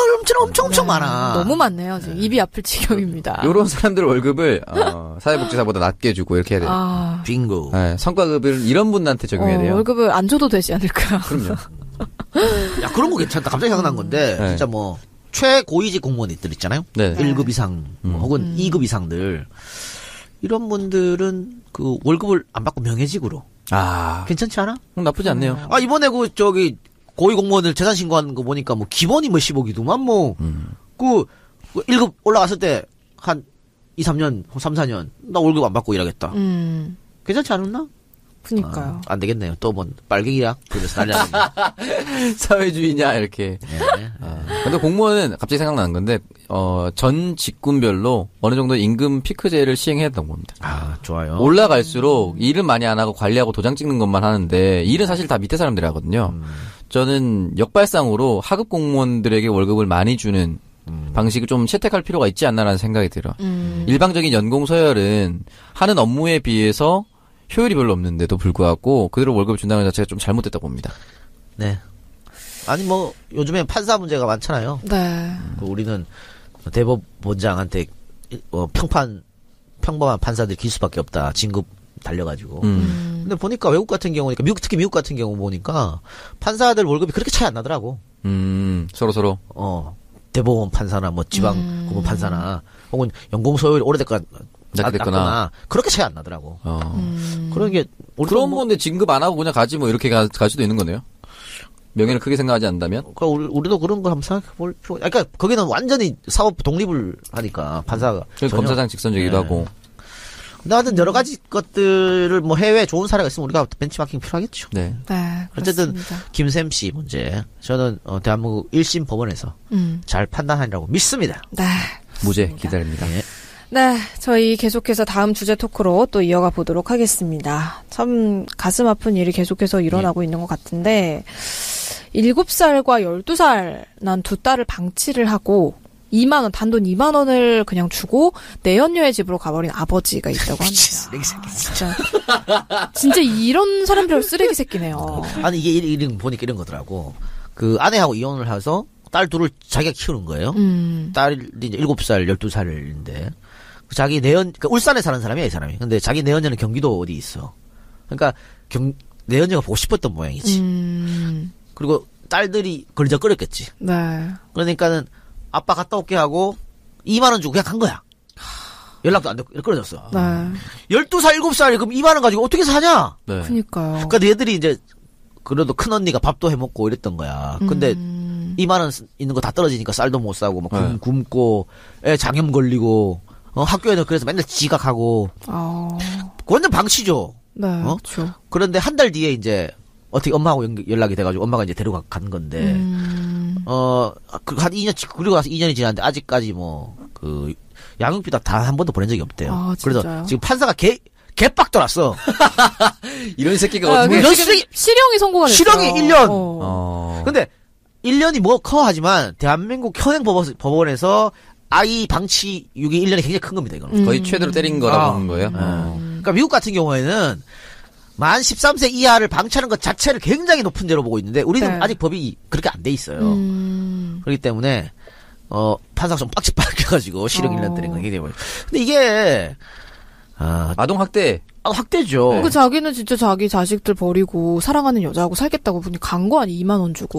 엄청 많아. 너무 많네요. 지금 입이 아플 지경입니다. 요런 사람들 월급을 사회복지사보다 낮게 주고 이렇게 해야 돼요. 빙고. 네, 성과급을 이런 분한테 적용해야 돼요. 월급을 안 줘도 되지 않을까. 그럼요. 야, 그런 거 괜찮다. 갑자기 생각난 건데 진짜 뭐 최고위직 공무원들 있잖아요. 네. 1급 이상 혹은 2급 이상들 이런 분들은 그 월급을 안 받고 명예직으로 괜찮지 않아? 나쁘지 않네요. 이번에 고위 공무원들 재산 신고하는 거 보니까 뭐 기본이 뭐 10억이더만 그 1급 올라갔을 때 한 2, 3년, 3, 4년 나 월급 안 받고 일하겠다. 괜찮지 않았나? 그니까요. 안 되겠네요. 또 뭐 빨갱이야. 그래서 난리나네. 사회주의냐 이렇게. 근데 공무원은 갑자기 생각나는 건데 전 직군별로 어느 정도 임금 피크제를 시행해야 된다고 봅니다. 좋아요. 올라갈수록 일은 많이 안 하고 관리하고 도장 찍는 것만 하는데 일은 사실 다 밑에 사람들이 하거든요. 저는 역발상으로 하급 공무원들에게 월급을 많이 주는 방식을 좀 채택할 필요가 있지 않나라는 생각이 들어요. 일방적인 연공 서열은 하는 업무에 비해서 효율이 별로 없는데도 불구하고 그대로 월급을 준다는 것 자체가 좀 잘못됐다고 봅니다. 네. 아니 뭐 요즘에 판사 문제가 많잖아요. 네. 우리는 대법원장한테 평판 평범한 판사들 기수밖에 없다. 진급 달려가지고. 근데 보니까 외국 같은 경우니까 특히 미국 같은 경우 보니까 판사들 월급이 그렇게 차이 안 나더라고. 서로. 대법원 판사나 뭐 지방 고문 판사나 혹은 연공 소요율 오래됐거나 낮거나 그렇게 차이 안 나더라고. 그런 게 그런 건데 진급 안 하고 그냥 가지 뭐 이렇게 갈 수도 있는 거네요. 명예를 크게 생각하지 않는다면? 그러니까 우리도 그런 거 한번 생각해 볼 필요. 그러니까 거기는 완전히 사법 독립을 하니까 판사가 검사장 직선적이기도 하고. 근데 하여튼 여러 가지 것들을 뭐 해외 좋은 사례가 있으면 우리가 벤치마킹 필요하겠죠. 네. 어쨌든 김샘 씨 문제 저는 대한민국 1심 법원에서 잘 판단하리라고 믿습니다. 네. 무죄 기다립니다. 네, 저희 계속해서 다음 주제 토크로 또 이어가 보도록 하겠습니다. 참 가슴 아픈 일이 계속해서 일어나고 있는 것 같은데 7살과 12살 난 두 딸을 방치를 하고 2만 원, 단돈 2만 원을 그냥 주고 내연녀의 집으로 가버린 아버지가 있다고 합니다. 진짜 이런 사람들 쓰레기 새끼네요. 아니 이게 이런 보니까 이런 거더라고. 그 아내하고 이혼을 해서 딸 둘을 자기가 키우는 거예요. 딸이 이제 7살, 12살인데 자기 그러니까 울산에 사는 사람이야 이 사람이. 근데 자기 내연녀는 경기도 어디 있어. 그러니까 내연녀가 보고 싶었던 모양이지. 그리고 딸들이 걸적거렸겠지. 네. 그러니까는 아빠 갔다 올게 하고 2만 원 주고 그냥 간 거야. 연락도 안 됐고 끊어졌어. 네. 12살, 7살 그럼 2만 원 가지고 어떻게 사냐? 네. 그러니까요. 그러니까 얘들이 이제 그래도 큰 언니가 밥도 해 먹고 이랬던 거야. 근데 2만 원 있는 거 다 떨어지니까 쌀도 못 사고 막 굶고 애 장염 걸리고 학교에는 그래서 맨날 지각하고 완전 방치죠. 네. 그렇죠. 그런데 한 달 뒤에 이제 어떻게 엄마하고 연락이 돼가지고 엄마가 이제 데려간 건데 한 2년 그리고 나서 2년이 지났는데 아직까지 뭐 그 양육비 다 한 번도 보낸 적이 없대요. 그래서 지금 판사가 개빡 돌았어. 이런 새끼가 어떻게 실형이 선고가 됐어요. 실형이 1년. 근데 1년이 뭐 커하지만 대한민국 현행 법원에서 아이 방치 6이 1년이 굉장히 큰 겁니다, 이거는. 거의 최대로 때린 거라고 하는 거예요. 그러니까 미국 같은 경우에는 만 13세 이하를 방치하는 것 자체를 굉장히 높은 죄로 보고 있는데 우리는 아직 법이 그렇게 안 돼 있어요. 그렇기 때문에 판사가 좀 빡치 빡겨가지고 실형 1년 때린 거 굉장히 근데 이게 아동 학대. 학대죠. 그 자기는 진짜 자기 자식들 버리고 사랑하는 여자하고 살겠다고 분이 간 거 아니 2만 원 주고.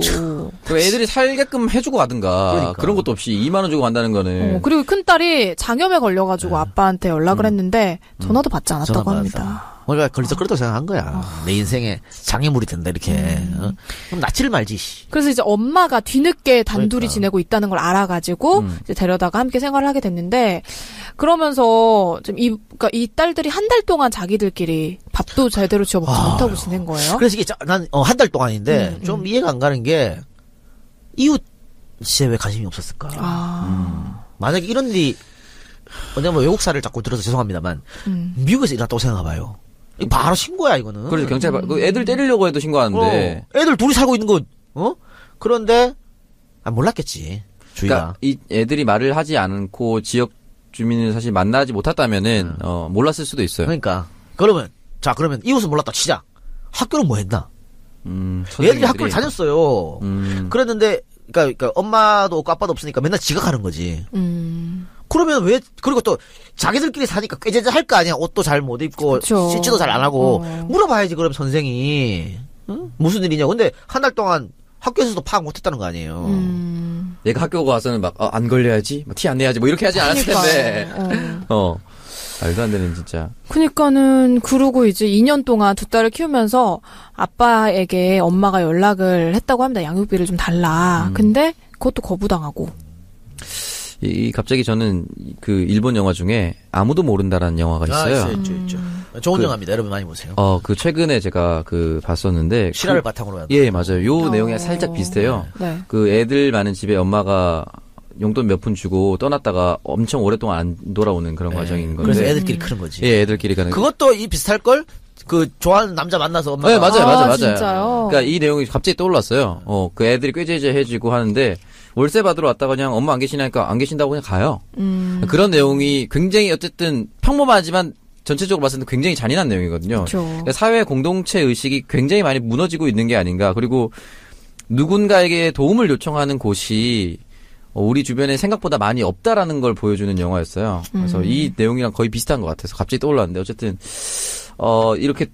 그 애들이 살게끔 해주고 가든가. 그러니까. 그런 것도 없이 2만 원 주고 간다는 거는. 그리고 큰 딸이 장염에 걸려가지고 아빠한테 연락을 했는데 전화도 받지 않았다고 합니다. 그러니까 걸리적거렸다고 생각한 거야. 내 인생에 장애물이 된다 이렇게. 그럼 놔치를 말지. 그래서 이제 엄마가 뒤늦게 단둘이 그러니까. 지내고 있다는 걸 알아가지고 이제 데려다가 함께 생활을 하게 됐는데 그러면서 좀 그러니까 이 딸들이 한 달 동안 자기들끼리 밥도 제대로 지어 먹지 못하고 지낸 거예요. 그래서 이게 난 한 달 동안인데 좀 이해가 안 가는 게 이웃에 왜 관심이 없었을까? 만약에 이런 일이 내가 뭐 외국사를 자꾸 들어서 죄송합니다만 미국에서 일어났다고 생각해봐요. 이거 바로 신고야 이거는. 그래서 경찰 애들 때리려고 해도 신고하는데. 애들 둘이 살고 있는 거 그런데 몰랐겠지 주위가. 그러니까 이 애들이 말을 하지 않고 지역 주민을 사실 만나지 못했다면은 몰랐을 수도 있어요. 그러니까 그러면 이웃은 몰랐다 치자. 학교는 뭐 했나? 애들이 학교를 다녔어요. 그랬는데 그러니까 엄마도 없고 아빠도 없으니까 맨날 지각하는 거지. 그러면 왜 그리고 또 자기들끼리 사니까 꾀죄죄 할 거 아니야. 옷도 잘 못 입고 씻지도 잘 안 하고 물어봐야지. 그럼 선생이 무슨 일이냐. 근데 한 달 동안 학교에서도 파악 못했다는 거 아니에요. 얘가 학교 가서는 막 안 걸려야지, 티 안 내야지, 뭐 이렇게 하지 않았을 텐데. 말도 안 되는 진짜. 그러니까는 그러고 이제 2년 동안 두 딸을 키우면서 아빠에게 엄마가 연락을 했다고 합니다. 양육비를 좀 달라. 근데 그것도 거부당하고. 갑자기 저는 그 일본 영화 중에 아무도 모른다라는 영화가 있어요. 있죠. 좋은 영화입니다. 여러분 많이 보세요. 그 최근에 제가 봤었는데. 실화를 바탕으로 하는. 예, 맞아요. 요 내용이 살짝 비슷해요. 네. 그 애들 많은 집에 엄마가 용돈 몇 푼 주고 떠났다가 엄청 오랫동안 안 돌아오는 그런 과정인 건데. 그래서 애들끼리 크는 거지. 예, 애들끼리 가는. 그것도 비슷할걸? 그 좋아하는 남자 만나서 엄마가. 네, 맞아요. 진짜요? 그러니까 이 내용이 갑자기 떠올랐어요. 그 애들이 꾀죄죄 해주고 하는데 월세 받으러 왔다가 그냥 엄마 안 계시니까 안 계신다고 그냥 가요. 그런 내용이 굉장히 어쨌든 평범하지만 전체적으로 봤을 때 굉장히 잔인한 내용이거든요. 그러니까 사회 공동체 의식이 굉장히 많이 무너지고 있는 게 아닌가. 그리고 누군가에게 도움을 요청하는 곳이 우리 주변에 생각보다 많이 없다라는 걸 보여주는 영화였어요. 그래서 이 내용이랑 거의 비슷한 것 같아서 갑자기 떠올랐는데 어쨌든 이렇게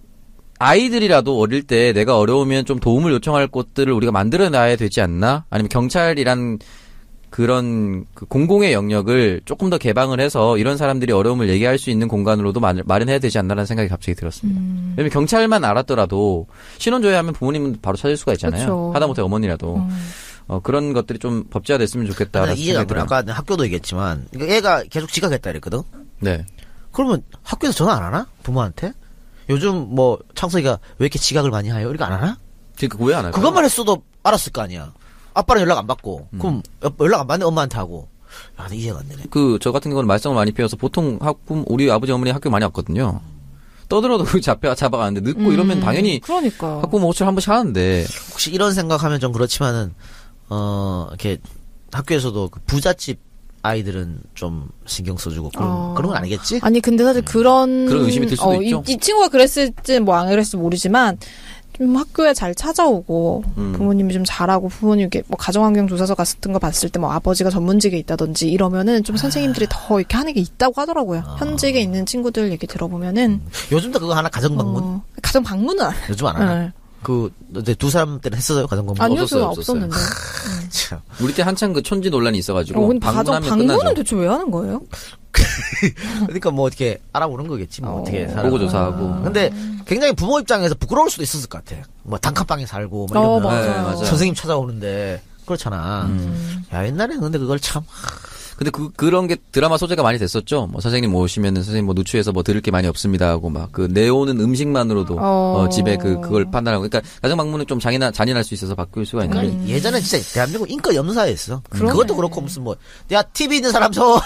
아이들이라도 어릴 때 내가 어려우면 좀 도움을 요청할 곳들을 우리가 만들어놔야 되지 않나? 아니면 경찰이란 그런 그 공공의 영역을 조금 더 개방을 해서 이런 사람들이 어려움을 얘기할 수 있는 공간으로도 마련해야 되지 않나라는 생각이 갑자기 들었습니다. 왜냐면 경찰만 알았더라도 신원조회하면 부모님은 바로 찾을 수가 있잖아요. 그쵸. 하다못해 어머니라도. 그런 것들이 좀 법제화됐으면 좋겠다라는 생각이 들어요. 아까 학교도 얘기했지만 애가 계속 지각했다 이랬거든. 네. 그러면 학교에서 전화 안 하나? 부모한테? 요즘 뭐 창석이가 왜 이렇게 지각을 많이 해요? 이렇게 안 하나? 그러니까 왜 안 할까요? 그것만 했어도 알았을 거 아니야. 아빠는 연락 안 받고 그럼 연락 안 받는 엄마한테 하고. 야, 이해가 안 되네. 저 같은 경우는 말썽을 많이 피워서 보통 우리 아버지 어머니 학교 많이 왔거든요. 떠들어도 잡아가는데 늦고 이러면 당연히 그러니까. 학부모 호출 한 번씩 하는데. 혹시 이런 생각하면 좀 그렇지만은 이렇게 학교에서도 그 부잣집 아이들은 좀 신경 써주고 그런 건 아니겠지? 아니 근데 사실 그런 의심이 들 수도 있죠. 이 친구가 그랬을지 뭐 안 그랬을지 모르지만 좀 학교에 잘 찾아오고 부모님이 좀 잘하고 부모님께 뭐 가정환경 조사서 같은 거 봤을 때 뭐 아버지가 전문직에 있다든지 이러면은 좀 선생님들이 더 이렇게 하는 게 있다고 하더라고요. 현직에 있는 친구들 얘기 들어보면은 요즘도 그거 하나 가정방문? 가정방문은 요즘 안 하나? 네. 이제 두 사람 때는 했어요 가정방문? 아니요, 없었어요. 없었는데. 참. 우리 때 한창 그 촌지 논란이 있어가지고 근데 방문은 끝나죠. 대체 왜 하는 거예요? 그러니까 뭐 어떻게 알아보는 거겠지 뭐 어떻게 살아. 보고 조사하고. 근데 굉장히 부모 입장에서 부끄러울 수도 있었을 것 같아. 뭐 단칸방에 살고 뭐 이러면 맞아요. 네, 맞아요. 선생님 찾아오는데 그렇잖아. 야 옛날에는 근데 그걸 참. 근데 그런 게 드라마 소재가 많이 됐었죠. 뭐 선생님 오시면은 선생님 뭐 누추해서 뭐 들을 게 많이 없습니다 하고 막 그 내오는 음식만으로도 집에 그걸 판단하고. 그러니까 가정 방문은 좀 잔인할 수 있어서 바꿀 수가 있는데. 그러니까 예전에 진짜 대한민국 인권이 없는 사회였어. 그것도 그렇고 무슨 뭐 야 TV 있는 사람 손,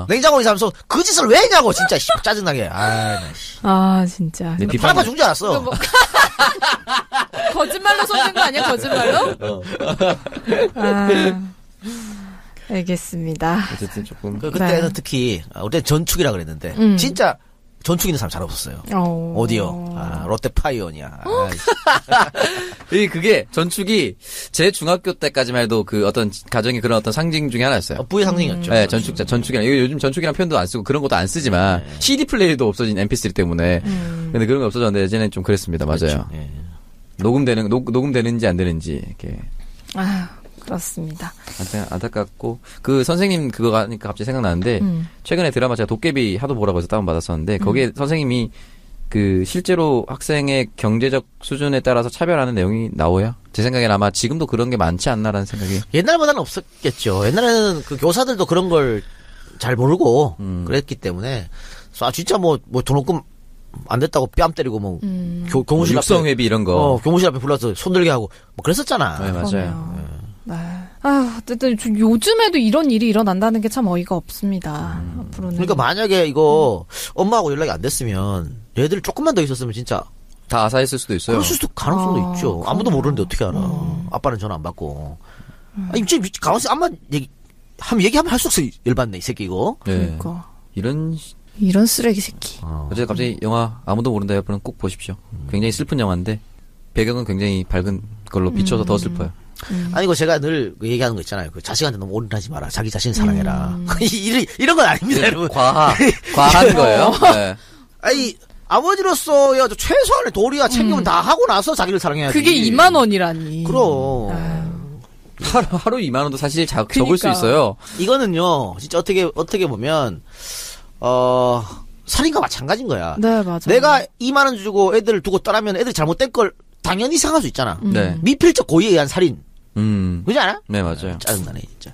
냉장고 있는 사람 손, 그 짓을 왜 했냐고 진짜 짜증나게. 진짜. 네, 팔 아파 죽는 줄 알았어. 거짓말로 쏟는 거 아니야? 거짓말로? 알겠습니다. 어쨌든 조금. 그때는 특히 우리 전축이라 그랬는데 진짜 전축 있는 사람 잘 없었어요. 어디요? 롯데파이오니아. 그게 전축이 제 중학교 때까지만 해도 그 어떤 가정의 그런 어떤 상징 중에 하나였어요. 부의 상징이었죠. 네, 전축이랑 요즘 전축이란 표현도 안 쓰고 그런 것도 안 쓰지만 CD 플레이도 없어진 MP3 때문에. 근데 그런 게 없어졌는데 예전엔 좀 그랬습니다. 맞아요. 그렇죠. 예. 녹음되는지 안 되는지 이렇게. 그렇습니다. 안타깝고 그 선생님 그거 하니까 갑자기 생각나는데 최근에 드라마 제가 도깨비 하도 보라고 해서 다운받았었는데 거기에 선생님이 그 실제로 학생의 경제적 수준에 따라서 차별하는 내용이 나와요. 제 생각엔 아마 지금도 그런 게 많지 않나라는 생각이. 옛날보다는 없었겠죠. 옛날에는 그 교사들도 그런 걸 잘 모르고 그랬기 때문에 진짜 뭐 등록금 안 됐다고 뺨 때리고 뭐 교무실 앞에 육성회비 이런 거 교무실 앞에 불러서 손들게 하고 뭐 그랬었잖아. 네, 맞아요. 네. 어쨌든 요즘에도 이런 일이 일어난다는 게 참 어이가 없습니다. 앞으로는. 그러니까 만약에 이거 엄마하고 연락이 안 됐으면 얘들 조금만 더 있었으면 진짜 다 아사했을 수도 있어요. 그럴 수도 가능성도 있죠. 아무도 모르는데 어떻게 알아. 아빠는 전화 안 받고. 가만있어. 한번 얘기하면 할 수 없어. 열받네 이 새끼 이거. 네. 그러니까. 이런 쓰레기 새끼. 어제 갑자기 영화 아무도 모른다 여러분 꼭 보십시오. 굉장히 슬픈 영화인데 배경은 굉장히 밝은 걸로 비춰서 더 슬퍼요. 아니 이거 제가 늘 얘기하는 거 있잖아요. 그 자식한테 너무 올인하지 마라. 자기 자신 사랑해라. 이런 건 아닙니다, 여러분. 과한 거예요. 네. 아니 아버지로서야 최소한의 도리와 책임은 다 하고 나서 자기를 사랑해야지. 그게 2만 원이라니. 그럼. 하루 2만 원도 사실 적을 수 있어요. 이거는요, 진짜 어떻게 보면, 살인과 마찬가지인 거야. 네, 맞아요. 내가 2만 원 주고 애들을 두고 떠나면 애들이 잘못된 걸 당연히 생각할 수 있잖아. 네. 미필적 고의에 의한 살인. 그렇지 않아? 네, 맞아요. 짜증나네, 진짜.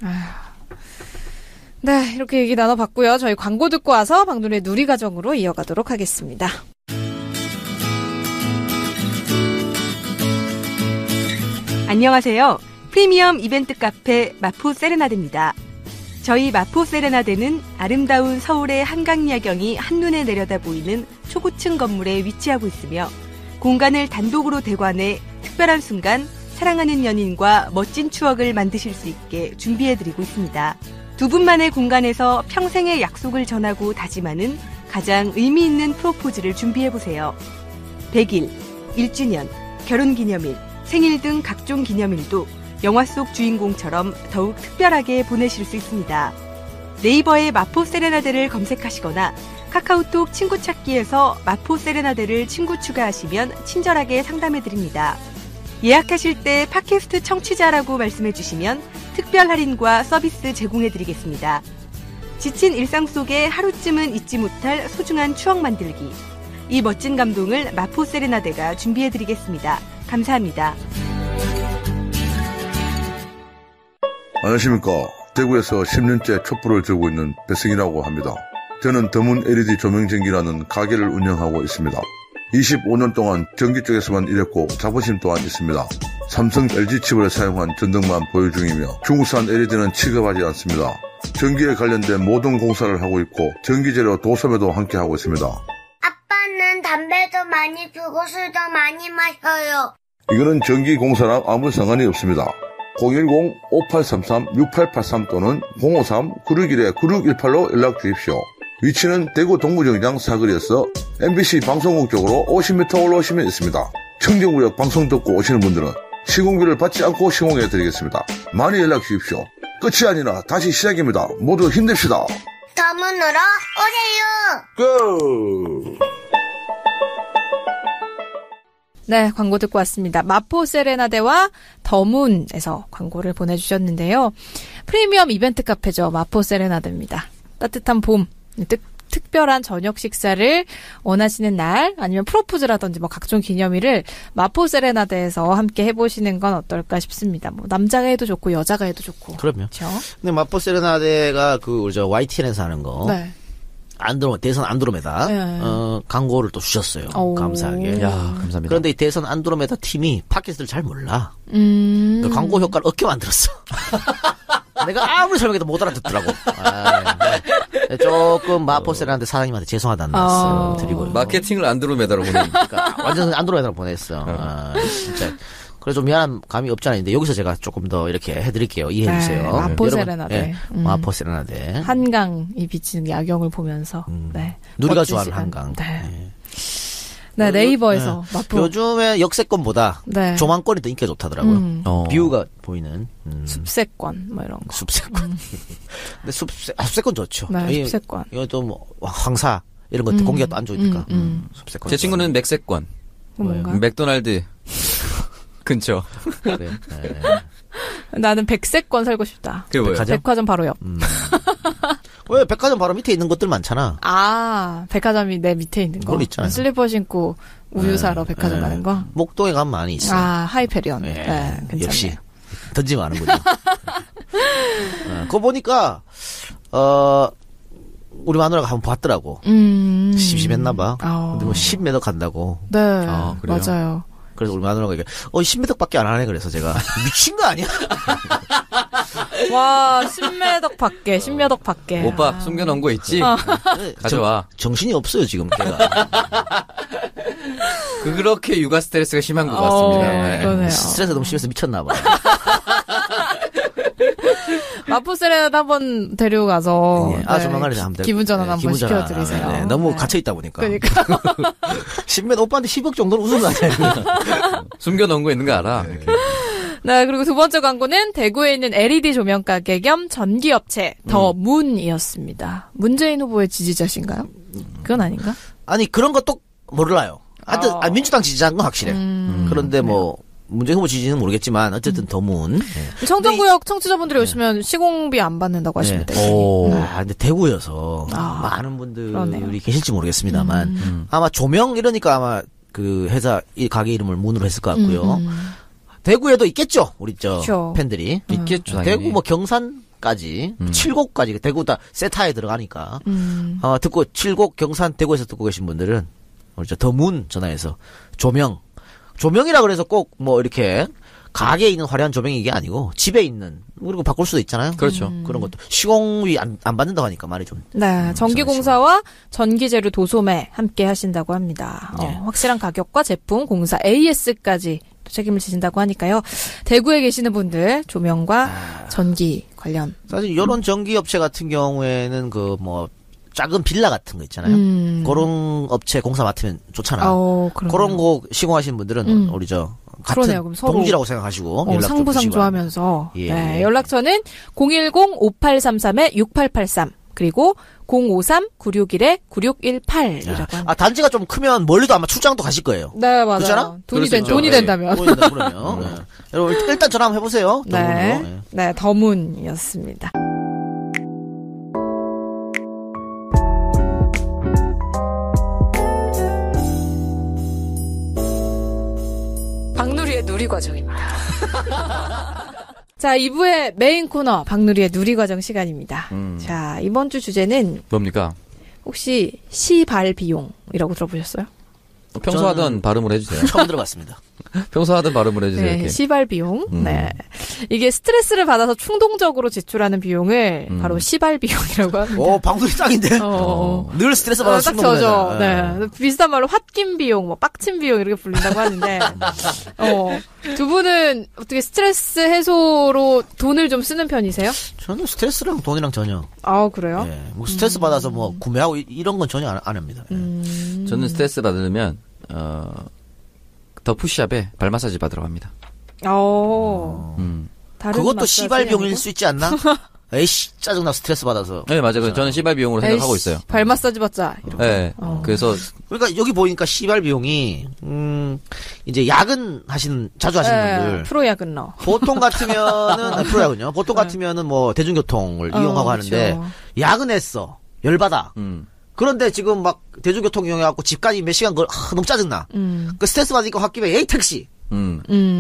네, 이렇게 얘기 나눠봤고요. 저희 광고 듣고 와서 박누리의 누리과정으로 이어가도록 하겠습니다. 안녕하세요. 프리미엄 이벤트 카페 마포 세레나데입니다. 저희 마포 세레나데는 아름다운 서울의 한강 야경이 한눈에 내려다 보이는 초고층 건물에 위치하고 있으며 공간을 단독으로 대관해 특별한 순간 사랑하는 연인과 멋진 추억을 만드실 수 있게 준비해드리고 있습니다. 두 분만의 공간에서 평생의 약속을 전하고 다짐하는 가장 의미 있는 프로포즈를 준비해보세요. 100일, 1주년, 결혼기념일, 생일 등 각종 기념일도 영화 속 주인공처럼 더욱 특별하게 보내실 수 있습니다. 네이버에 마포 세레나데를 검색하시거나 카카오톡 친구 찾기에서 마포 세레나데를 친구 추가하시면 친절하게 상담해드립니다. 예약하실 때 팟캐스트 청취자라고 말씀해주시면 특별 할인과 서비스 제공해드리겠습니다. 지친 일상 속에 하루쯤은 잊지 못할 소중한 추억 만들기. 이 멋진 감동을 마포 세레나데가 준비해드리겠습니다. 감사합니다. 안녕하십니까. 대구에서 10년째 촛불을 들고 있는 배승이라고 합니다. 저는 더문 LED 조명전기라는 가게를 운영하고 있습니다. 25년 동안 전기 쪽에서만 일했고 자부심 또한 있습니다. 삼성 LG칩을 사용한 전등만 보유 중이며 중국산 LED는 취급하지 않습니다. 전기에 관련된 모든 공사를 하고 있고 전기재료 도소매도 함께 하고 있습니다. 아빠는 담배도 많이 피우고 술도 많이 마셔요. 이거는 전기 공사랑 아무 상관이 없습니다. 010-5833-6883 또는 053-961-9618로 연락 주십시오. 위치는 대구 동부정장 사거리에서 MBC 방송국 쪽으로 50m 올라오시면 있습니다. 청정구역 방송 듣고 오시는 분들은 시공비를 받지 않고 시공해드리겠습니다. 많이 연락 주십시오. 끝이 아니라 다시 시작입니다. 모두 힘냅시다. 더문으로 오세요. 고! 네, 광고 듣고 왔습니다. 마포 세레나데와 더문에서 광고를 보내주셨는데요. 프리미엄 이벤트 카페죠. 마포 세레나데입니다. 따뜻한 봄, 특별한 저녁 식사를 원하시는 날 아니면 프로포즈라든지 뭐 각종 기념일을 마포 세레나데에서 함께 해보시는 건 어떨까 싶습니다. 뭐 남자가 해도 좋고 여자가 해도 좋고. 그럼요. 그렇죠? 근데 마포 세레나데가 우리 YTN에서 하는 거. 네. 대선 안드로메다 광고를 또 주셨어요. 감사하게. 야, 감사합니다. 그런데 이 대선 안드로메다 팀이 팟캐스트를 잘 몰라. 그 광고 효과를 어깨 만들었어. 내가 아무리 설명해도 못 알아듣더라고. 조금 마포 세레나데 사장님한테 죄송하다는 말씀 드리고요. 마케팅을 안드로메다로 보내. 그러니까 완전 안드로메다로 보냈어. 진짜. 그래 좀 미안한 감이 없지 않아 있는데 여기서 제가 조금 더 이렇게 해드릴게요. 이해해주세요. 네, 마포 세레나데. 네, 마포 세레나데. 한강이 비치는 야경을 보면서. 네. 누리가 좋아하는 한강. 네. 네, 네이버에서 마포. 요즘에 역세권보다 조망권이 더 인기가 좋다더라고요. 뷰가 보이는. 숲세권 뭐 이런 거. 숲세권. 근데 숲세권 좋죠. 네, 숲세권. 이것도 뭐 황사 이런 것들 공기가 또 안 좋으니까. 숲세권. 제 친구는 맥세권. 뭔가? 맥도날드. 근처. 그래. 네. 나는 백세권 살고 싶다. 그게 뭐예요? 백화점 바로 옆. 왜 백화점 바로 밑에 있는 것들 많잖아. 아, 백화점이 내 밑에 있는 거. 그건 있잖아요. 슬리퍼 신고 우유 사러 백화점 가는 거. 목동에 가면 많이 있어. 아, 하이페리온. 네, 괜찮네. 역시 던지면 아는군요. 그거 보니까 우리 마누라가 한번 봤더라고. 심심했나봐. 근데 뭐 10매덕 간다고. 네, 맞아요. 그래서 우리 마누라가 이게 10매덕밖에 안 하네. 그래서 제가 미친 거 아니야? 와, 10매덕 밖에. 오빠 숨겨놓은 거 있지? 가져와. 정신이 없어요 지금 걔가. 그렇게 육아 스트레스가 심한 것 같습니다. 그러네요. 스트레스 너무 심해서 미쳤나 봐. 마포 세레나데 한번 데려가서 조만간에 한번 기분 전환 한번 시켜드리세요. 네, 너무 갇혀있다 보니까. 그러니까 10매 오빠한테 10억 정도는 웃은 거 아니야? 숨겨놓은 거 있는 거 알아. 네, 그리고 두 번째 광고는 대구에 있는 LED 조명 가게 겸 전기업체 더문이었습니다. 문재인 후보의 지지자신가요? 그건 아닌가? 아니 그런 것도 몰라요. 하여튼 민주당 지지자인 건 확실해. 그런데 뭐 문재인 후보 지지는 모르겠지만 어쨌든 더문. 네. 청정구역 청취자분들이 오시면 시공비 안 받는다고 하십니다. 근데 대구여서 많은 분들이 계실지 모르겠습니다만 아마 조명 이러니까 아마 그 회사 이 가게 이름을 문으로 했을 것 같고요. 대구에도 있겠죠, 우리 그렇죠. 팬들이. 있겠죠. 당연히. 대구 뭐 경산까지 7곡까지 대구 다 세타에 들어가니까. 듣고 7곡 경산 대구에서 듣고 계신 분들은 우리 더문 전화해서 조명이라 그래서 꼭 뭐 이렇게 가게에 있는 화려한 조명이 이게 아니고 집에 있는 그리고 바꿀 수도 있잖아요. 그렇죠. 그런 것도 시공비 안 받는다고 하니까 말이 좀. 네, 전기공사와 전기재료 도소매 함께 하신다고 합니다. 확실한 가격과 제품 공사 AS까지 책임을 지신다고 하니까요. 대구에 계시는 분들 조명과 전기 관련. 사실 이런 전기업체 같은 경우에는 그 뭐 작은 빌라 같은 거 있잖아요. 그런 업체 공사 맡으면 좋잖아. 그런 거 시공하시는 분들은 우리 같은 그러네요. 그럼 서로 동지라고 생각하시고 연락 좀 상부상조하면서 예. 네, 연락처는 010-5833-6883 그리고 053-961-9618이라고 합니다. 단지가 좀 크면 멀리도 아마 출장도 가실 거예요. 네, 맞아요. 그렇잖아? 돈이 네. 된다면. 돈이 된다 그러면. 네. 여러분 일단 전화 한번 해보세요. 네. 네. 네, 더문이었습니다. 박누리의 누리과정입니다. 자, 2부의 메인 코너 박누리의 누리과정 시간입니다. 자, 이번 주 주제는 뭡니까? 혹시 시발 비용이라고 들어보셨어요? 평소 하던 발음을 해주세요. 처음 들어봤습니다. 평소 하던 발음을 해주세요. 네, 이렇게. 시발 비용. 네. 이게 스트레스를 받아서 충동적으로 지출하는 비용을 바로 시발 비용이라고 합니다. 오, 방송이 짱인데? 늘 스트레스 받아서 딱 저죠. 네. 비슷한 말로 홧김 비용, 뭐 빡침 비용 이렇게 불린다고 하는데, 두 분은 어떻게 스트레스 해소로 돈을 좀 쓰는 편이세요? 저는 스트레스랑 돈이랑 전혀. 아, 그래요? 예. 뭐 스트레스 받아서 뭐 구매하고 이런 건 전혀 안 합니다. 저는 스트레스 받으면 더 푸시업에 발 마사지 받으러 갑니다. 다른 그것도 마사지 시발 비용일 아니고? 수 있지 않나? 에이씨 짜증나 스트레스 받아서. 네, 맞아요. 저는 시발 비용으로 생각하고 있어요. 발 마사지 받자. 이렇게. 네. 그래서 그러니까 여기 보니까 시발 비용이 이제 야근 자주 하시는 분들 프로 야근러. 보통 같으면은 프로야근요. 보통 같으면은 뭐 대중교통을 이용하고 하는데 그렇죠. 야근했어. 열받아. 그런데 지금 막 대중교통 이용해갖고 집까지 몇 시간 너무 짜증나. 그 스트레스 받으니까 홧김에 에이 택시.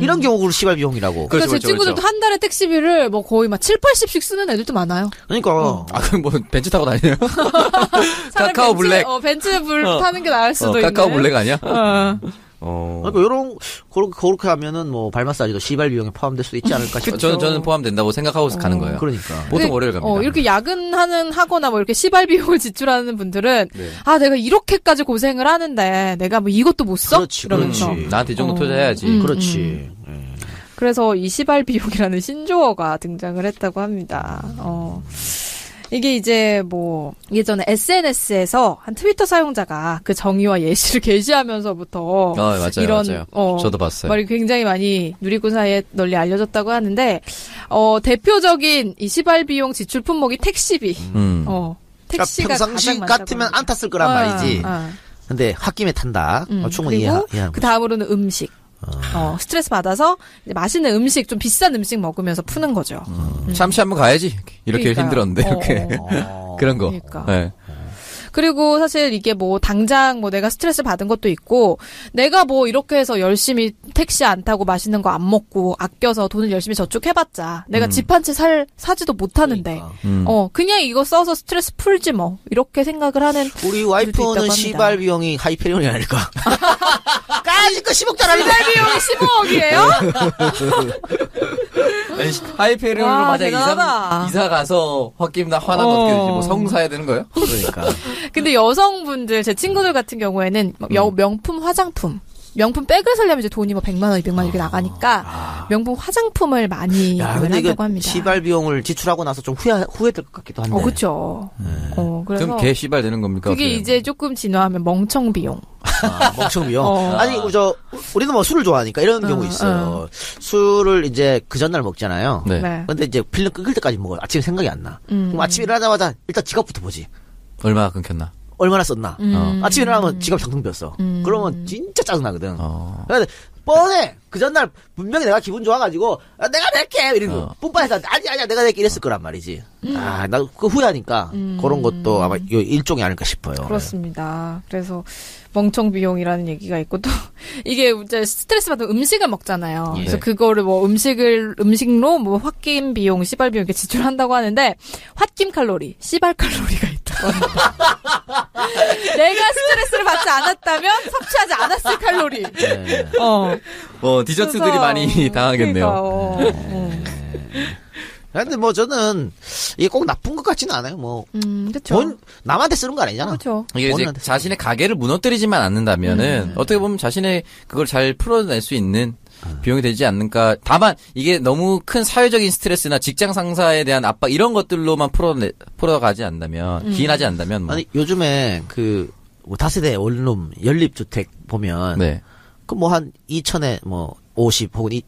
이런 경우를 시발 비용이라고. 그러니까 제 친구들도 한 달에 택시비를 뭐 거의 막 7, 80씩 쓰는 애들도 많아요. 그러니까. 그럼 뭐 벤츠 타고 다니네요? 카카오 벤츠, 블랙. 벤츠 불 타는 게 나을 수도 있네. 카카오 블랙 아니야? 그러니까 그렇게 하면은 뭐 발 마사지도 시발 비용에 포함될 수도 있지 않을까 싶어요. 저는 포함된다고 생각하고 가는 거예요. 그러니까. 보통 월요일 갑니다. 이렇게 하거나 뭐 이렇게 시발 비용을 지출하는 분들은 네. 내가 이렇게까지 고생을 하는데 내가 뭐 이것도 못 써? 그렇지. 나한테 이 정도 투자해야지. 그렇지. 그래서 이 시발 비용이라는 신조어가 등장을 했다고 합니다. 이게 이제 뭐 예전에 SNS에서 한 트위터 사용자가 그 정의와 예시를 게시하면서부터 맞아요, 이런 맞아요. 저도 봤어요. 말이 굉장히 많이 누리꾼 사이에 널리 알려졌다고 하는데 대표적인 이 시발 비용 지출 품목이 택시비. 택시가 그러니까 평상시 가장 많다고 같으면 합니다. 안 탔을 거란 말이지. 근데 홧김에 탄다. 충분히 그리고 이해하는 그 다음으로는 음식. 스트레스 받아서 이제 맛있는 음식, 좀 비싼 음식 먹으면서 푸는 거죠. 잠시 한번 가야지. 이렇게 그러니까요. 힘들었는데, 이렇게. 그런 거. 그러니까. 네. 그리고 사실 이게 뭐 당장 뭐 내가 스트레스 받은 것도 있고 내가 뭐 이렇게 해서 열심히 택시 안 타고 맛있는 거 안 먹고 아껴서 돈을 열심히 저축해봤자 내가 집 한 채 사지도 못하는데 그냥 이거 써서 스트레스 풀지 뭐 이렇게 생각을 하는 우리 와이프는 시발 비용이 하이페리온이 아닐까? 까짓 거 10억짜리 시발 비용이 10억이에요? 하이페리온으로 와, 만약에 대단하다. 이사 가서 홧김 나 화나면 어떻게 되지? 뭐 성사해야 되는 거예요? 그러니까. 근데 여성분들, 제 친구들 같은 경우에는 명품 화장품, 명품 백을 사려면 이제 돈이 뭐 100만 원, 200만 원 이렇게 나가니까 명품 화장품을 많이 구매를 한다고 합니다. 시발 비용을 지출하고 나서 좀 후회될 것 같기도 한데. 그렇죠. 그래서 그럼 개 시발 되는 겁니까? 그게 어때요? 이제 조금 진화하면 멍청 비용. 멍청 비용. 아니 우리는 뭐 술을 좋아하니까 이런 경우 있어요. 술을 이제 그 전날 먹잖아요. 네. 근데 이제 필름 끊길 때까지 먹어요. 아침에 생각이 안 나. 그럼 아침에 일어나자마자 일단 지갑부터 보지. 얼마나 끊겼나? 얼마나 썼나. 아침에 일어나면 지갑 정통 비었어. 그러면 진짜 짜증나거든. 근데 뻔해. 그 전날 분명히 내가 기분 좋아가지고 내가 낼게 이러고 뿜빠해서 아니야 내가 낼게 이랬을 거란 말이지. 나 그거 후회하니까 그런 것도 아마 일종이 아닐까 싶어요. 그렇습니다. 그래서 멍청 비용이라는 얘기가 있고 또 이게 이제 스트레스 받으면 음식을 먹잖아요. 그래서 그거를 뭐 음식로 뭐 홧김 비용, 시발 비용 이렇게 지출한다고 하는데 홧김 칼로리, 시발 칼로리가 있다고 합니다. 내가 스트레스를 받지 않았다면 섭취하지 않았을 칼로리. 디저트들이 그래서, 많이 당하겠네요. 근데 뭐 저는 이게 꼭 나쁜 것 같지는 않아요. 뭐 그렇죠. 남한테 쓰는 거 아니잖아. 그렇죠. 이게 이제 자신의 가게를 무너뜨리지만 않는다면은 어떻게 보면 자신의 그걸 잘 풀어낼 수 있는 비용이 되지 않는가. 다만 이게 너무 큰 사회적인 스트레스나 직장 상사에 대한 압박 이런 것들로만 풀어가지 않는다면 기인하지 않는다면 뭐. 아니 요즘에 뭐 다세대 원룸 연립주택 보면 네. 그 뭐 한 2천에 뭐 50 혹은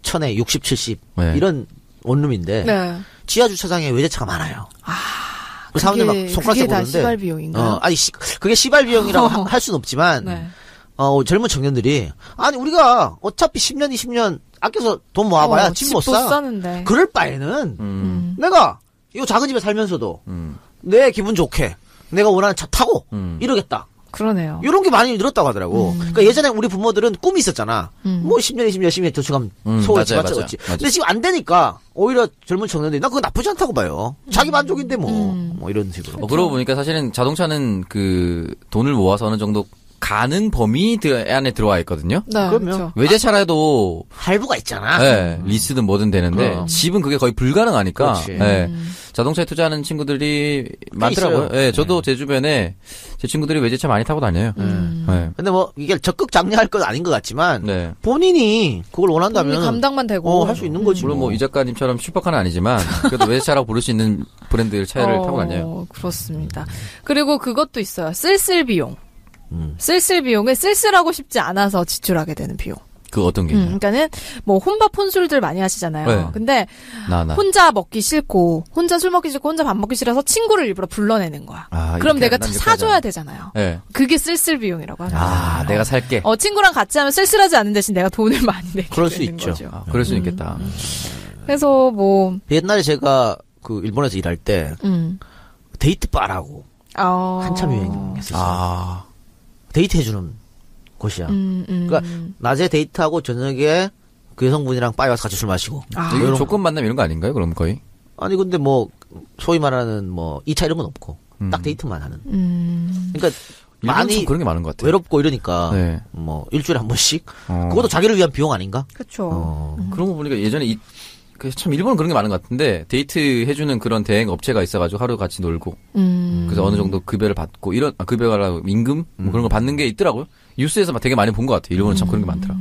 1000에 60, 70 이런 원룸인데 지하 주차장에 외제차가 많아요. 사람들 막 손가락 그게 다 보는데 시발 비용인가요? 아니 그게 시발 비용이라고 할 수는 없지만 젊은 청년들이 아니 우리가 어차피 10년 20년 아껴서 돈 모아봐야 집 못 사. 그럴 바에는 내가 이 작은 집에 살면서도 내 기분 좋게 내가 원하는 차 타고 이러겠다. 그러네요. 이런 게 많이 늘었다고 하더라고. 그러니까 예전에 우리 부모들은 꿈이 있었잖아. 뭐 10년, 20년 열심히 저축하면 서울에 집 맞췄지. 근데 지금 안 되니까 오히려 젊은 청년들이 나 그거 나쁘지 않다고 봐요. 자기 만족인데 뭐 이런 식으로. 그러고 보니까 사실은 자동차는 그 돈을 모아서 어느 정도 가는 범위 안에 들어와 있거든요. 네, 그러면 그렇죠. 외제차라도 할부가 있잖아. 네, 리스든 뭐든 되는데 집은 그게 거의 불가능하니까. 네, 자동차에 투자하는 친구들이 많더라고요. 네, 저도 제 주변에 제 친구들이 외제차 많이 타고 다녀요. 네. 근데 뭐 이게 적극 장려할 건 아닌 것 같지만 본인이 그걸 원한다면 감당만 되고 할 수 있는 거지. 물론 뭐 이 작가님처럼 슈퍼카는 아니지만 그래도 외제차라고 부를 수 있는 브랜드 차를 타고 다녀요. 그렇습니다. 그리고 그것도 있어요. 쓸쓸 비용. 쓸쓸 비용을 쓸쓸하고 싶지 않아서 지출하게 되는 비용. 그 어떤 게? 그러니까는 뭐 혼밥 혼술들 많이 하시잖아요. 네. 근데 혼자 먹기 싫고 혼자 술 먹기 싫고 혼자 밥 먹기 싫어서 친구를 일부러 불러내는 거야. 그럼 내가 사줘야 되잖아요. 네. 그게 쓸쓸 비용이라고 하죠. 내가 살게. 친구랑 같이 하면 쓸쓸하지 않은 대신 내가 돈을 많이 내게 그럴 수 되는 있죠. 거죠. 그럴 수 있겠다. 그래서 뭐 옛날에 제가 그 일본에서 일할 때 데이트 바라고 한참 유행했었어요. 데이트 해주는 곳이야. 그러니까 낮에 데이트하고 저녁에 그 여성분이랑 바에 와서 같이 술 마시고. 이거 조건 만남 이런 거 아닌가요? 그럼 거의? 아니 근데 뭐 소위 말하는 뭐 2차 이런 건 없고 딱 데이트만 하는. 그러니까 많이 그런 게 많은 것 같아요. 외롭고 이러니까 뭐 일주일에 한 번씩. 그것도 자기를 위한 비용 아닌가? 그렇죠. 그런 거 보니까 예전에 참 일본은 그런 게 많은 것 같은데 데이트 해주는 그런 대행 업체가 있어가지고 하루 같이 놀고 그래서 어느 정도 급여를 받고 이런 급여가 임금 뭐 그런 거 받는 게 있더라고요. 뉴스에서 막 되게 많이 본 것 같아요. 일본은 참 그런 게 많더라.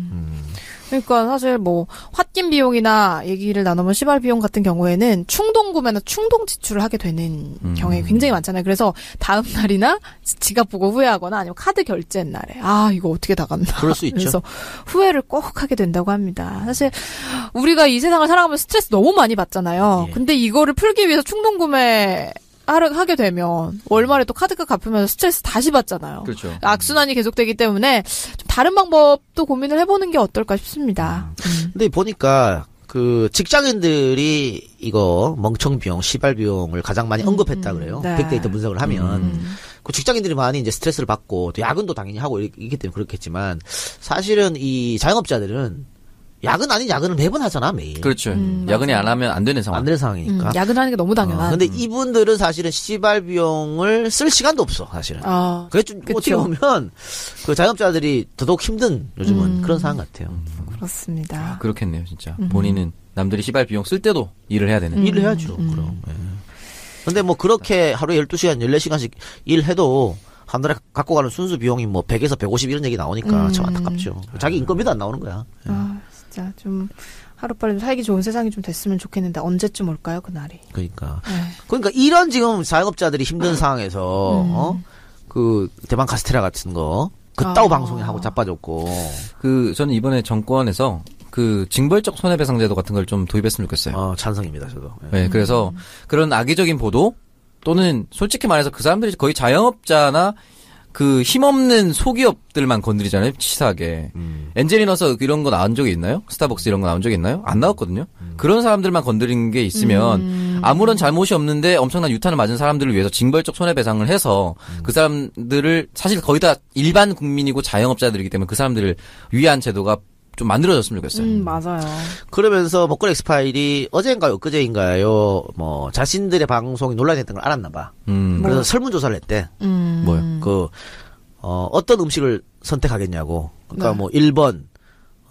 그러니까 사실 뭐 홧김 비용이나 얘기를 나누면 시발 비용 같은 경우에는 충동 구매나 충동 지출을 하게 되는 경우가 굉장히 많잖아요. 그래서 다음 날이나 지갑 보고 후회하거나 아니면 카드 결제한 날에 이거 어떻게 다 갔나. 그럴 수 있죠. 그래서 후회를 꼭 하게 된다고 합니다. 사실 우리가 이 세상을 살아가면서 스트레스 너무 많이 받잖아요. 근데 이거를 풀기 위해서 충동 구매 하게 되면 월말에 또 카드값 갚으면서 스트레스 다시 받잖아요. 그렇죠. 악순환이 계속되기 때문에 좀 다른 방법도 고민을 해보는 게 어떨까 싶습니다. 근데 보니까 그 직장인들이 이거 멍청 비용, 시발 비용을 가장 많이 언급했다 그래요. 빅데이터 분석을 하면 그 직장인들이 많이 이제 스트레스를 받고 또 야근도 당연히 하고 있기 때문에 그렇겠지만 사실은 이 자영업자들은 야근 아닌 야근을 매번 하잖아, 매일. 그렇죠. 야근이 안 하면 안 되는 상황. 안 되는 상황이니까. 야근하는 게 너무 당연한. 근데 이분들은 사실은 시발 비용을 쓸 시간도 없어, 사실은. 그래 좀 어떻게 보면 그 자영업자들이 더더욱 힘든 요즘은 그런 상황 같아요. 그렇습니다. 그렇겠네요, 진짜. 본인은 남들이 시발 비용 쓸 때도 일을 해야 되는. 일을 해야죠, 그럼. 근데 뭐 그렇게 하루에 12시간, 14시간씩 일해도 한 달에 갖고 가는 순수 비용이 뭐 100에서 150 이런 얘기 나오니까 참 안타깝죠. 자기 인건비도 안 나오는 거야. 진짜 좀 하루빨리 살기 좋은 세상이 좀 됐으면 좋겠는데 언제쯤 올까요, 그날이? 그러니까 이런 지금 자영업자들이 힘든 상황에서 그 대만 카스테라 같은 거 그따위 방송에 하고 자빠졌고 저는 이번에 정권에서 그 징벌적 손해배상 제도 같은 걸 좀 도입했으면 좋겠어요. 찬성입니다, 저도. 네, 그래서 그런 악의적인 보도 또는 솔직히 말해서 그 사람들이 거의 자영업자나 그 힘없는 소기업들만 건드리잖아요, 치사하게. 엔젤리너서 이런 거 나온 적이 있나요? 스타벅스 이런 거 나온 적이 있나요? 안 나왔거든요. 그런 사람들만 건드린 게 있으면 아무런 잘못이 없는데 엄청난 유탄을 맞은 사람들을 위해서 징벌적 손해배상을 해서 그 사람들을 사실 거의 다 일반 국민이고 자영업자들이기 때문에 그 사람들을 위한 제도가 좀 만들어졌으면 좋겠어요. 맞아요. 그러면서 먹거리 엑스파일이 어제인가요, 엊그제인가요, 뭐 자신들의 방송이 논란이 됐던 걸 알았나 봐. 그래서 설문조사를 했대. 뭐요? 어떤 음식을 선택하겠냐고. 그러니까 뭐 1번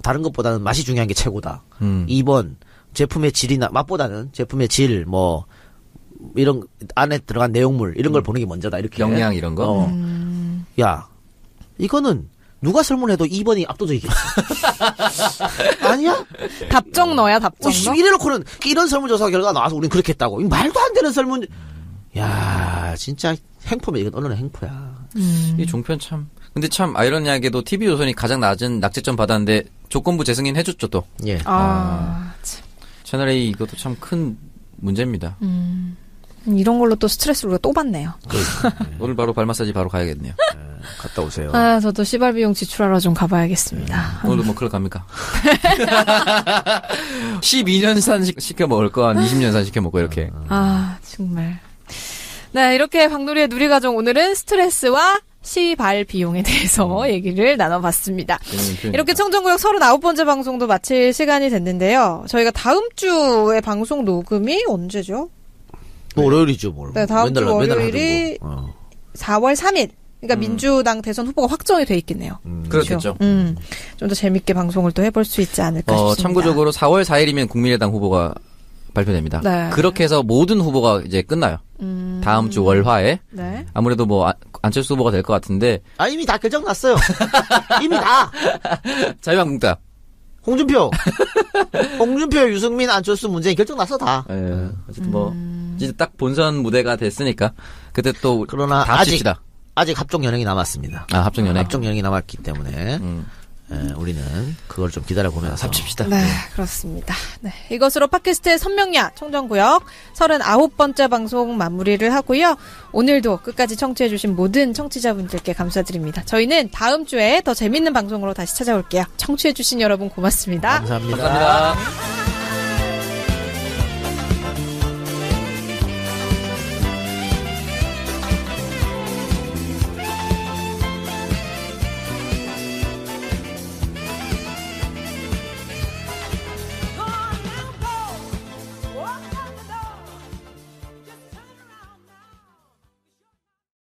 다른 것보다는 맛이 중요한 게 최고다. 2번 제품의 질이나 맛보다는 제품의 질, 뭐 이런 안에 들어간 내용물 이런 걸 보는 게 먼저다. 이렇게 영양 이런 거. 야, 이거는 누가 설문해도 2번이 압도적이겠지. 아니야? 답정 너야, 답정 너? 이래놓고는 이런 설문조사 결과 나와서 우린 그렇게 했다고. 말도 안 되는 설문. 야, 진짜 행포면 이건 언론의 행포야. 이 종편 참. 근데 참 아이러니하게도 TV조선이 가장 낮은 낙제점 받았는데 조건부 재승인 해줬죠 또. 예. 참. 채널 A 이것도 참 큰 문제입니다. 이런 걸로 또 스트레스를 우리가 또 받네요. 오늘 바로 발 마사지 바로 가야겠네요. 갔다 오세요. 저도 시발 비용 지출하러 좀 가봐야겠습니다. 오늘도 뭐 클럽 갑니까? 12년산 시켜 먹을 거 한 20년산 시켜 먹고 이렇게. 정말. 네, 이렇게 박누리의 누리가정 오늘은 스트레스와 시발 비용에 대해서 얘기를 나눠봤습니다. 이렇게 청정구역 39번째 방송도 마칠 시간이 됐는데요. 저희가 다음 주에 방송 녹음이 언제죠? 월요일이죠, 뭘. 네, 다음 주 월요일이 4월 3일. 그러니까 민주당 대선 후보가 확정이 돼 있겠네요. 그렇겠죠. 좀 더 재밌게 방송을 또 해볼 수 있지 않을까 싶습니다. 참고적으로 4월 4일이면 국민의당 후보가 발표됩니다. 네. 그렇게 해서 모든 후보가 이제 끝나요. 다음 주 월화에. 네. 아무래도 뭐 안철수 후보가 될 것 같은데. 이미 다 결정났어요. 이미 다. 자유한국당. 홍준표, 유승민, 안철수 문재인 결정났어 다. 네. 어쨌든 뭐 이제 딱 본선 무대가 됐으니까 그때 또 그러나 다 합시다. 아직 합종 연행이 남았습니다. 합종 연행. 합종 연행이 남았기 때문에 우리는 그걸 좀 기다려보면서 합칩시다. 네, 그렇습니다. 네, 이것으로 팟캐스트의 선명야 청정구역 39번째 방송 마무리를 하고요. 오늘도 끝까지 청취해주신 모든 청취자분들께 감사드립니다. 저희는 다음 주에 더 재밌는 방송으로 다시 찾아올게요. 청취해주신 여러분 고맙습니다. 감사합니다. 감사합니다.